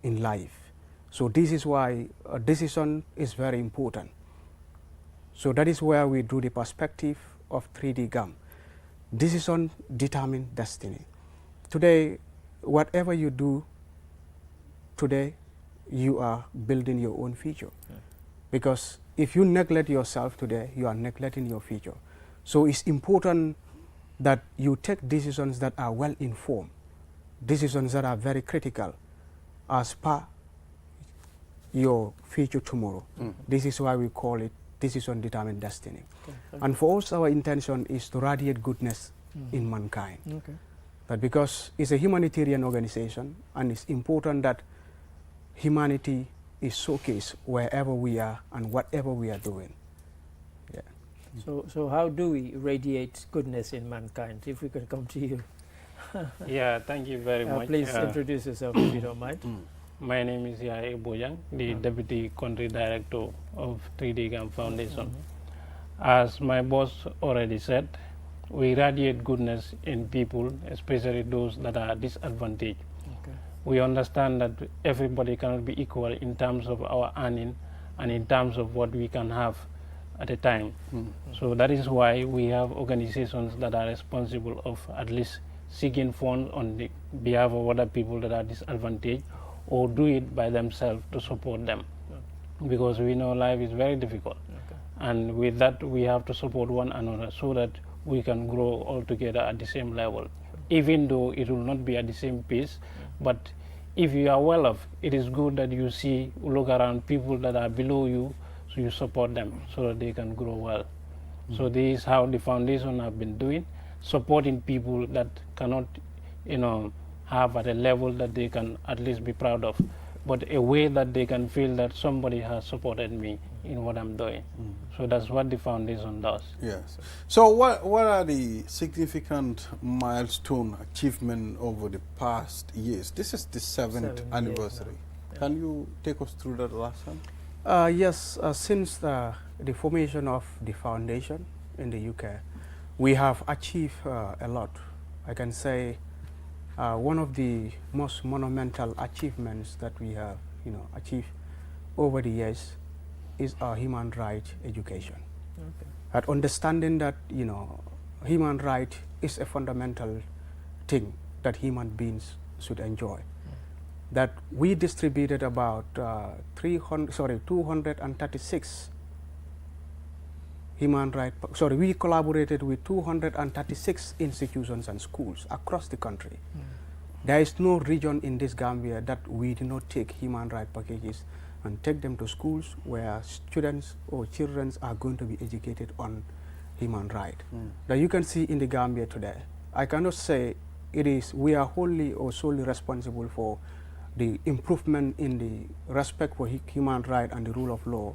in life. So this is why a decision is very important. So that is where we do the perspective of 3D Gum. Decision determine destiny. Today, whatever you do today, you are building your own future. Because if you neglect yourself today, you are neglecting your future. So it's important that you take decisions that are well informed, decisions that are very critical as per your future tomorrow. This is why we call it decision determine destiny. And for us, our intention is to radiate goodness in mankind. Okay. But because it's a humanitarian organization, and it's important that humanity is showcased wherever we are and whatever we are doing. Yeah. So how do we radiate goodness in mankind? If we could come to you. Yeah, thank you very much. Please introduce yourself if you don't mind. My name is Yaya Bojang, the Deputy Country Director of 3D Gum Foundation. As my boss already said, we radiate goodness in people, especially those that are disadvantaged. Okay. We understand that everybody cannot be equal in terms of our earning and in terms of what we can have at a time. So that is why we have organizations that are responsible of at least seeking funds on the behalf of other people that are disadvantaged, or do it by themselves to support them. Because we know life is very difficult. And with that, we have to support one another so that we can grow all together at the same level. Even though it will not be at the same pace, but if you are well off, it is good that you see, look around people that are below you, so you support them so that they can grow well. So this is how the foundation have been doing, supporting people that cannot, have at a level that they can at least be proud of, but a way that they can feel that somebody has supported me in what I'm doing. So that's what the foundation does. Yes. So what are the significant milestone achievement over the past years? This is the seventh anniversary. Can you take us through that last one? Yes, since the formation of the foundation in the UK, we have achieved a lot. I can say one of the most monumental achievements that we have, achieved over the years is our human rights education. Okay. At understanding that, human right is a fundamental thing that human beings should enjoy. That we distributed about 236 human rights, we collaborated with 236 institutions and schools across the country. There is no region in this Gambia that we do not take human rights packages and take them to schools where students or children are going to be educated on human rights. That you can see in the Gambia today. I cannot say we are wholly or solely responsible for the improvement in the respect for human rights and the rule of law,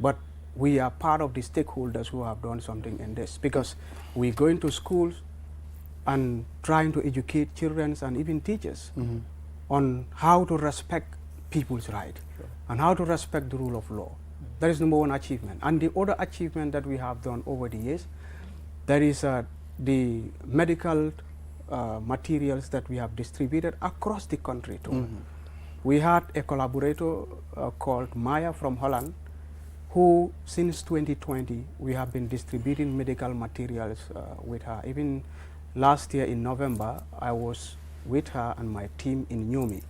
but we are part of the stakeholders who have done something in this, because we go into schools and trying to educate children and even teachers on how to respect people's rights and how to respect the rule of law. That is number one achievement. And the other achievement that we have done over the years, that is the medical materials that we have distributed across the country too. We had a collaborator called Maya from Holland, who since 2020 we have been distributing medical materials with her. Even last year in November, I was with her and my team in Nyomi.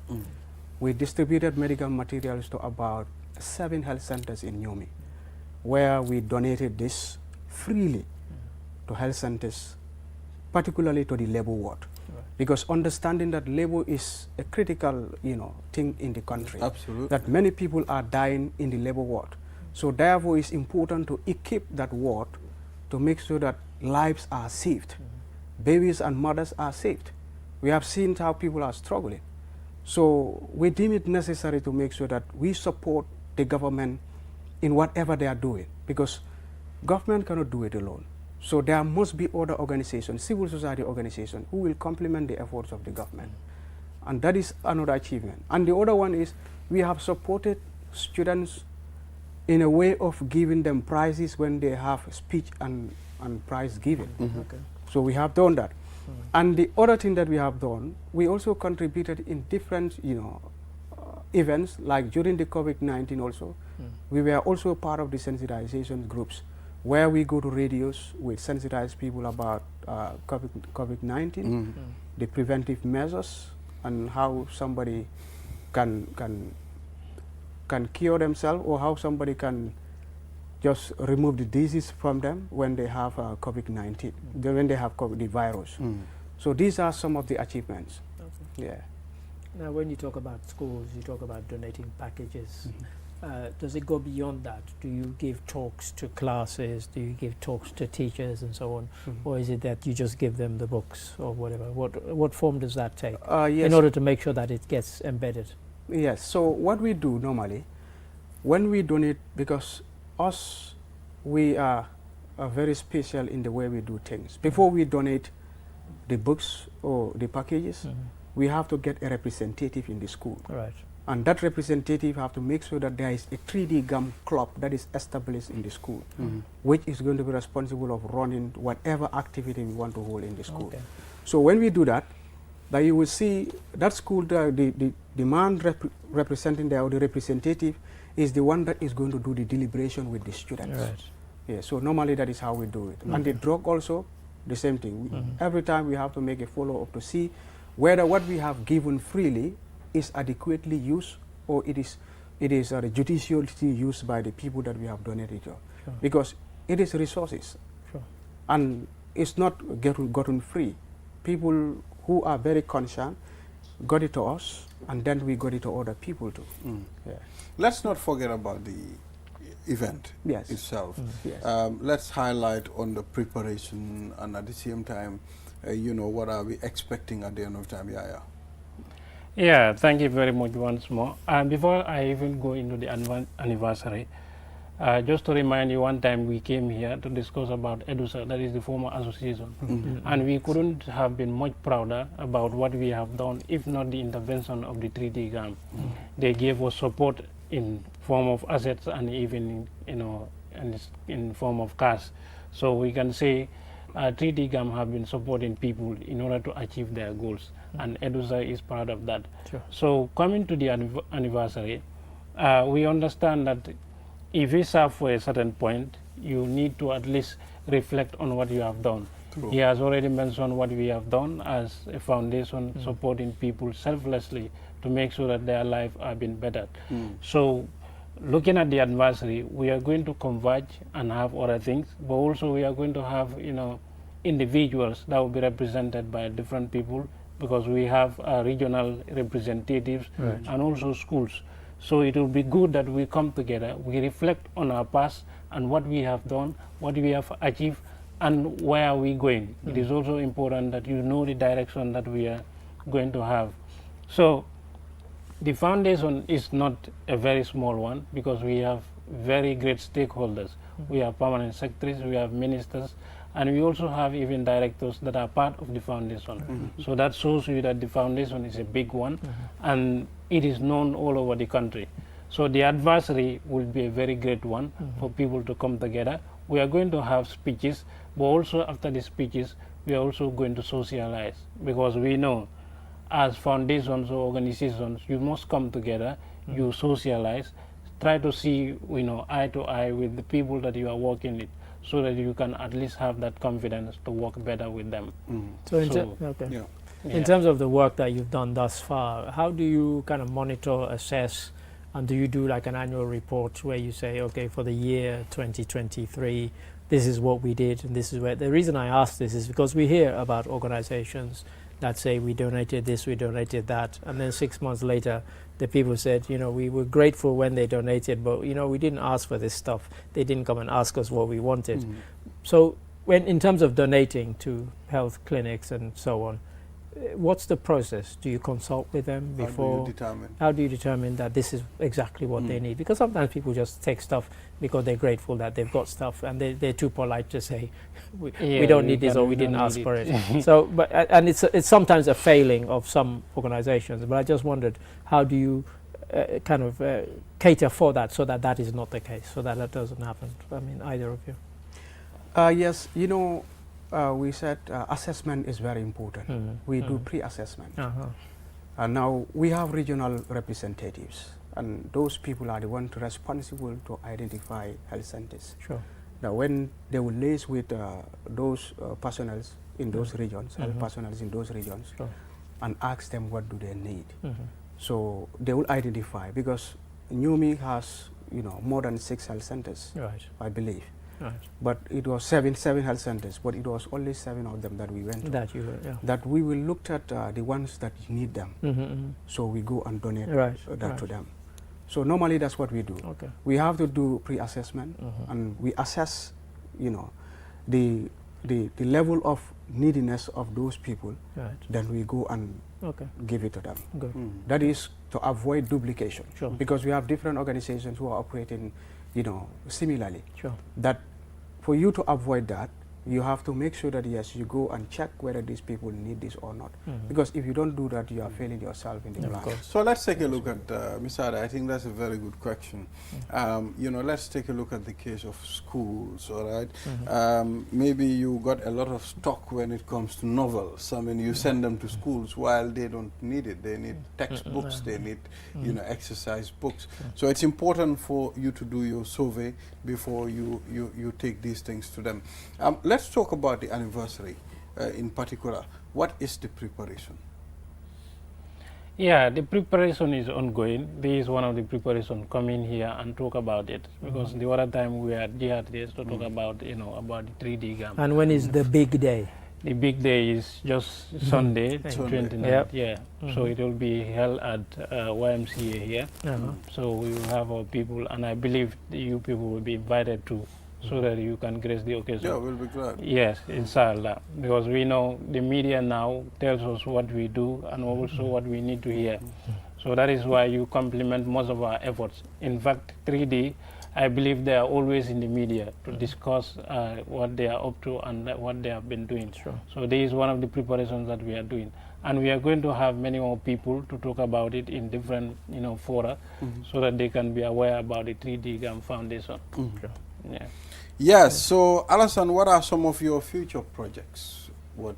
We distributed medical materials to about 7 health centers in Nyomi, where we donated this freely to health centers, particularly to the labor ward. Because understanding that labor is a critical, thing in the country. Absolutely. That many people are dying in the labor ward. So therefore it's important to equip that ward to make sure that lives are saved. Babies and mothers are saved. We have seen how people are struggling. So we deem it necessary to make sure that we support the government in whatever they are doing, because government cannot do it alone. So there must be other organizations, civil society organizations, who will complement the efforts of the government. And that is another achievement. And the other one is we have supported students in a way of giving them prizes when they have speech and prize giving. Okay. So we have done that. And the other thing that we have done, we also contributed in different, events, like during the COVID-19 also. We were also part of the sensitization groups, where we go to radios with sensitize people about COVID-19, the preventive measures, and how somebody can cure themselves, or how somebody can just remove the disease from them when they have COVID-19, when they have the virus. So these are some of the achievements. Okay. Yeah. Now, when you talk about schools, you talk about donating packages. Does it go beyond that? Do you give talks to classes? Do you give talks to teachers and so on? Or is it that you just give them the books or whatever? What form does that take in order to make sure that it gets embedded? Yes, so what we do normally, when we donate, because we are very special in the way we do things. Before we donate the books or the packages, we have to get a representative in the school. Right. And that representative have to make sure that there is a 3D GAM club that is established in the school, which is going to be responsible of running whatever activity we want to hold in the school. Okay. So when we do that, you will see that school, the man representing there, or the representative, is the one that is going to do the deliberation with the students. Right. Yeah, so normally that is how we do it. And the drug also, the same thing. Every time we have to make a follow-up to see whether what we have given freely is adequately used, or it is judiciously used by the people that we have donated to. Sure. Because it is resources. Sure. And it's not gotten free. People who are very concerned got it to us, and then we got it to other people too. Yeah. Let's not forget about the event Yes. itself. Yes. Let's highlight on the preparation and at the same time, you know, what are we expecting at the end of time, Yaya? Yeah, thank you very much once more. Before I even go into the anniversary, just to remind you, one time we came here to discuss about EDUSA, that is the former association, and we couldn't have been much prouder about what we have done if not the intervention of the 3D GAM. They gave us support in form of assets and even in form of cash. So we can say 3D GAM have been supporting people in order to achieve their goals, and EDUSA is part of that. Sure. So coming to the anniversary, we understand that if you serve for a certain point, you need to at least reflect on what you have done. True. He has already mentioned what we have done as a foundation supporting people selflessly to make sure that their life have been better. So looking at the anniversary, we are going to converge and have other things, but also we are going to have individuals that will be represented by different people, because we have regional representatives and also schools. So it will be good that we come together, we reflect on our past and what we have done, what we have achieved, and where are we going. It is also important that you know the direction that we are going to have. So the foundation is not a very small one, because we have very great stakeholders. We have permanent secretaries, we have ministers, and we also have even directors that are part of the foundation. So that shows you that the foundation is a big one, and it is known all over the country. So the advisory will be a very great one for people to come together. We are going to have speeches, but also after the speeches, we are also going to socialize, because we know as foundations or organizations, you must come together, you socialize, try to see eye to eye with the people that you are working with, so that you can at least have that confidence to work better with them. In terms of the work that you've done thus far, how do you kind of monitor, assess, and do you do like an annual report where you say, okay, for the year 2023, this is what we did, and this is where... The reason I ask this is because we hear about organizations that say we donated this, we donated that, and then 6 months later, the people said, we were grateful when they donated, but we didn't ask for this stuff. They didn't come and ask us what we wanted. So when in terms of donating to health clinics and so on, what's the process? Do you consult with them before? How do you determine that this is exactly what they need? Because sometimes people just take stuff because they're grateful that they've got stuff, and they're too polite to say, we don't need this, or we didn't ask for it. So, and it's sometimes a failing of some organizations. But I just wondered, how do you cater for that, so that is not the case, so that doesn't happen? I mean, either of you. Yes, we said assessment is very important. We do pre-assessment. And now we have regional representatives, and those people are the ones responsible to identify health centers. Sure. Now when they will liaise with those personnel in those regions, health personnel in those regions, and ask them what do they need. So they will identify, because NUMI has more than 6 health centers, I believe. Right. But it was seven health centers, but it was only 7 of them that we went to. That we will look at the ones that need them. So we go and donate that to them. So normally that's what we do. Okay. We have to do pre-assessment, and we assess, the level of neediness of those people. Then we go and give it to them. Good. That is to avoid duplication. Sure. Because we have different organizations who are operating, similarly. Sure. That for you to avoid that, you have to make sure that yes, you go and check whether these people need this or not. Because if you don't do that, you are failing yourself in the plan. So let's take a look at Ms. Ada. I think that's a very good question. Let's take a look at the case of schools. All right. Maybe you got a lot of stock when it comes to novels. I mean, you send them to schools while they don't need it. They need textbooks. They need exercise books. So it's important for you to do your survey before you take these things to them. Let's talk about the anniversary in particular. What is the preparation? Yeah, the preparation is ongoing. This is one of the preparation. Come in here and talk about it, because the other time we had to talk about about the 3D GAM. And when is the big day? the big day is just Sunday, 29th. Yep. Yeah. So it will be held at YMCA here. So we will have our people, and I believe you people will be invited too, so that you can grace the occasion. Yeah, we'll be glad. Yes, inshallah, because we know the media now tells us what we do and also what we need to hear. So that is why you complement most of our efforts. In fact, 3D, I believe they are always in the media to discuss what they are up to and what they have been doing. Sure. So this is one of the preparations that we are doing. And we are going to have many more people to talk about it in different fora, so that they can be aware about the 3D GAM Foundation. Sure. Yeah. Yes, so Alassane, what are some of your future projects? What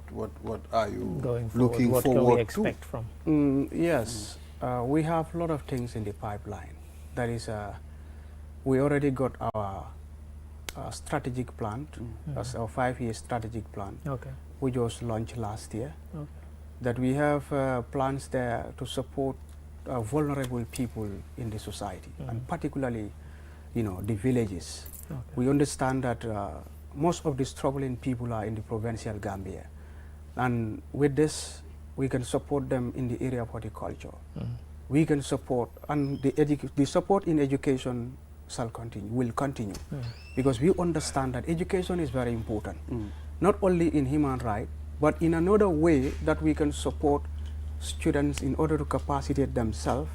are you Going forward, looking what can forward we expect from? Yes, we have a lot of things in the pipeline. That is, we already got our strategic plan, that's our 5-year strategic plan, Okay. which was launched last year. Okay. That we have plans there to support vulnerable people in the society, and particularly, the villages. Okay. We understand that most of the struggling people are in the provincial Gambia, and with this, we can support them in the area of horticulture. We can support, and the support in education will continue, because we understand that education is very important, not only in human rights, but in another way that we can support students in order to capacitate themselves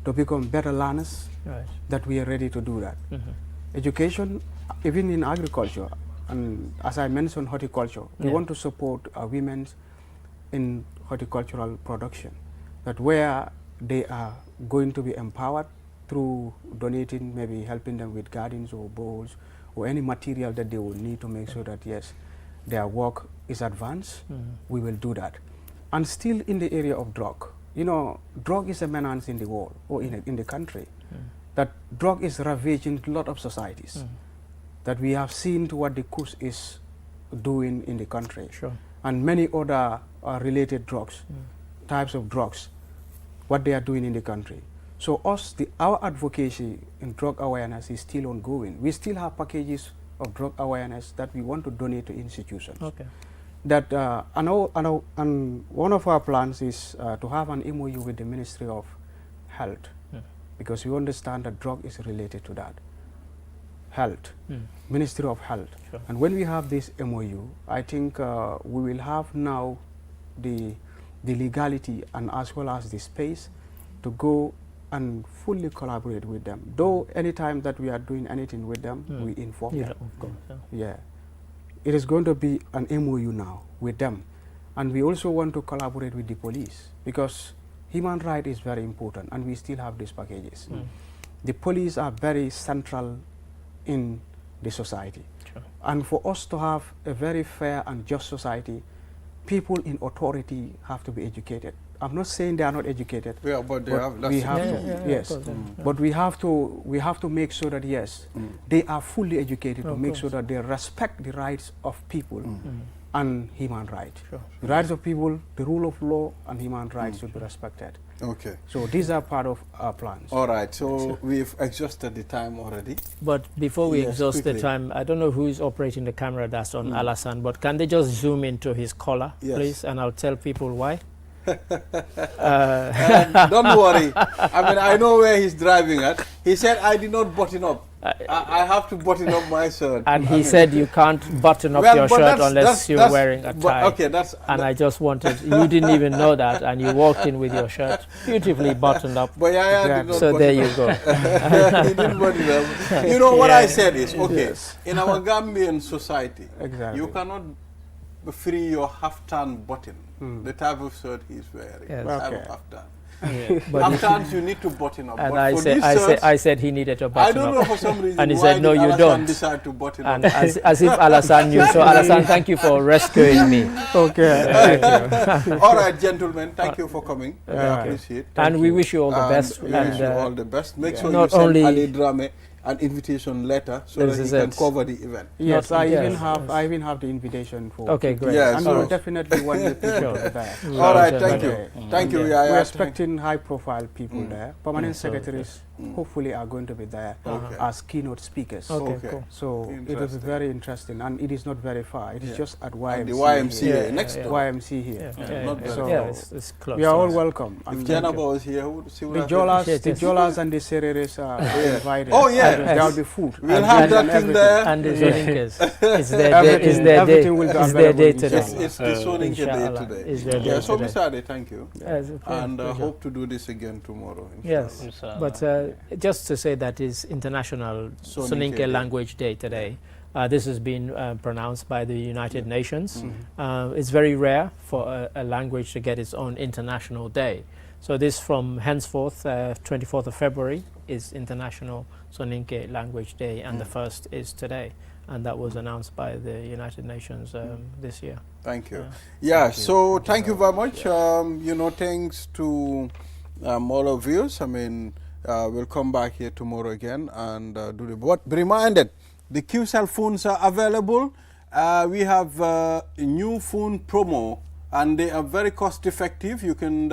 to become better learners, Right. that we are ready to do that. Education, even in agriculture, and as I mentioned, horticulture, we want to support women in horticultural production, that where they are going to be empowered through donating, maybe helping them with gardens or bowls or any material that they will need to make sure that, yes, their work is advanced. We will do that. And still in the area of drug, drug is a menace in the world or in the country. That drug is ravaging a lot of societies. That we have seen to what the Kush is doing in the country. Sure. And many other related drugs, types of drugs, what they are doing in the country. So our advocacy in drug awareness is still ongoing. We still have packages of drug awareness that we want to donate to institutions. Okay. That and one of our plans is to have an MOU with the Ministry of Health, because we understand that drug is related to that. Health, Ministry of Health. Sure. And when we have this MOU, I think we will have now the legality and as well as the space to go and fully collaborate with them. Though anytime that we are doing anything with them, we inform them. Of course. Yeah. It is going to be an MOU now with them. And we also want to collaborate with the police, because human rights is very important, and we still have these packages. The police are very central in the society. Sure. And for us to have a very fair and just society, people in authority have to be educated. I'm not saying they are not educated. Yeah, but we have to, yes. But we have to make sure that, yes, they are fully educated to make sure that they respect the rights of people and human rights. Sure. The rights of people, the rule of law, and human rights should be respected. Okay. So these are part of our plans. All right, so we've exhausted the time already. But before we exhaust quickly. the time, I don't know who is operating the camera that's on Alassane, but can they just zoom into his collar, please? And I'll tell people why. Don't worry. I mean, I know where he's driving at. He said, I did not button up. I have to button up my shirt. And he said you can't button up your shirt unless you're wearing a tie. Okay, I just wanted, you didn't even know that, and you walked in with your shirt beautifully buttoned up. But did not so there you go. He didn't button up. You know what I said is, okay, in our Gambian society, you cannot free your half-turn button, the type of shirt he's wearing, the type of half-turn. Sometimes you need to button up. And but I said he needed to button up. I don't know for some reason and he why said, no, you don't. Decide to button and up. as if Alassane knew. So Alassane, thank you for rescuing me. Okay. Thank you. All right, gentlemen, thank you for coming. We appreciate it. And we wish you all the best. We wish you all the best. Make sure you not send only Ali Drame an invitation letter so that he can cover the event. Yes, I even have the invitation for. Okay, great. Yes, and we'll definitely want the people there. All right, thank you. Thank you. We're expecting high-profile people there. Permanent secretaries hopefully are going to be there as keynote speakers. Okay, cool. So it will be very interesting, and it is not very far. It is just at YMCA. The YMCA next door. YMCA here. Not very So far. It's close. we are all welcome. If Janaba was here, she would the have Jolas and the Sereres are invited. Oh, yeah. There will be food. We'll have that thing there. And the Zoninkas. It's their day. It's their day. Everything will be It's their day available, today. It's the Soninke day Inshallah. today. It's their day Yeah, so today. Mr. Ade, thank you. Yes, And pleasure. hope to do this again tomorrow. Yes, Inshallah. but just to say that is International Soninke Soninke Day. Language Day today. This has been pronounced by the United Nations. It's very rare for a language to get its own international day. So this from henceforth, 24th of February, is International Soninke Language Day, and the first is today. And that was announced by the United Nations this year. Thank you. So thank you very much. Thanks to all of you. I mean, we'll come back here tomorrow again and do the. But be reminded, the QCell phones are available. We have a new phone promo, and they are very cost effective. You can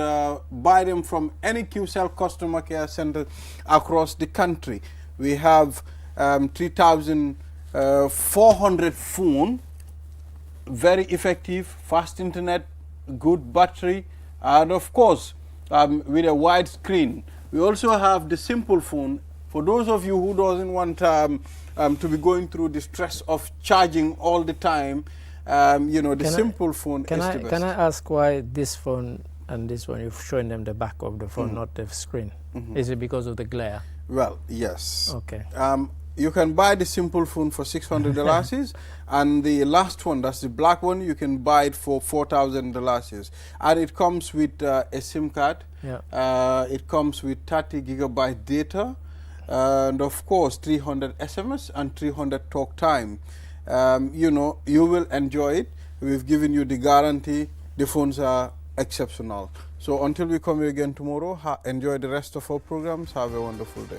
buy them from any QCell customer care center across the country. We have 3,400 phone, very effective, fast internet, good battery, and of course with a wide screen. We also have the simple phone for those of you who doesn't want to be going through the stress of charging all the time. The simple phone is the best. Can I ask why this phone and this one, you've shown them the back of the phone, not the screen? Is it because of the glare? Well, yes. Okay. You can buy the simple phone for $600 and the last one, that's the black one, you can buy it for $4,000, and it comes with a SIM card. It comes with 30 gigabyte data, and of course 300 SMS and 300 talk time. You will enjoy it. We've given you the guarantee. The phones are exceptional. So until we come here again tomorrow, enjoy the rest of our programs. Have a wonderful day.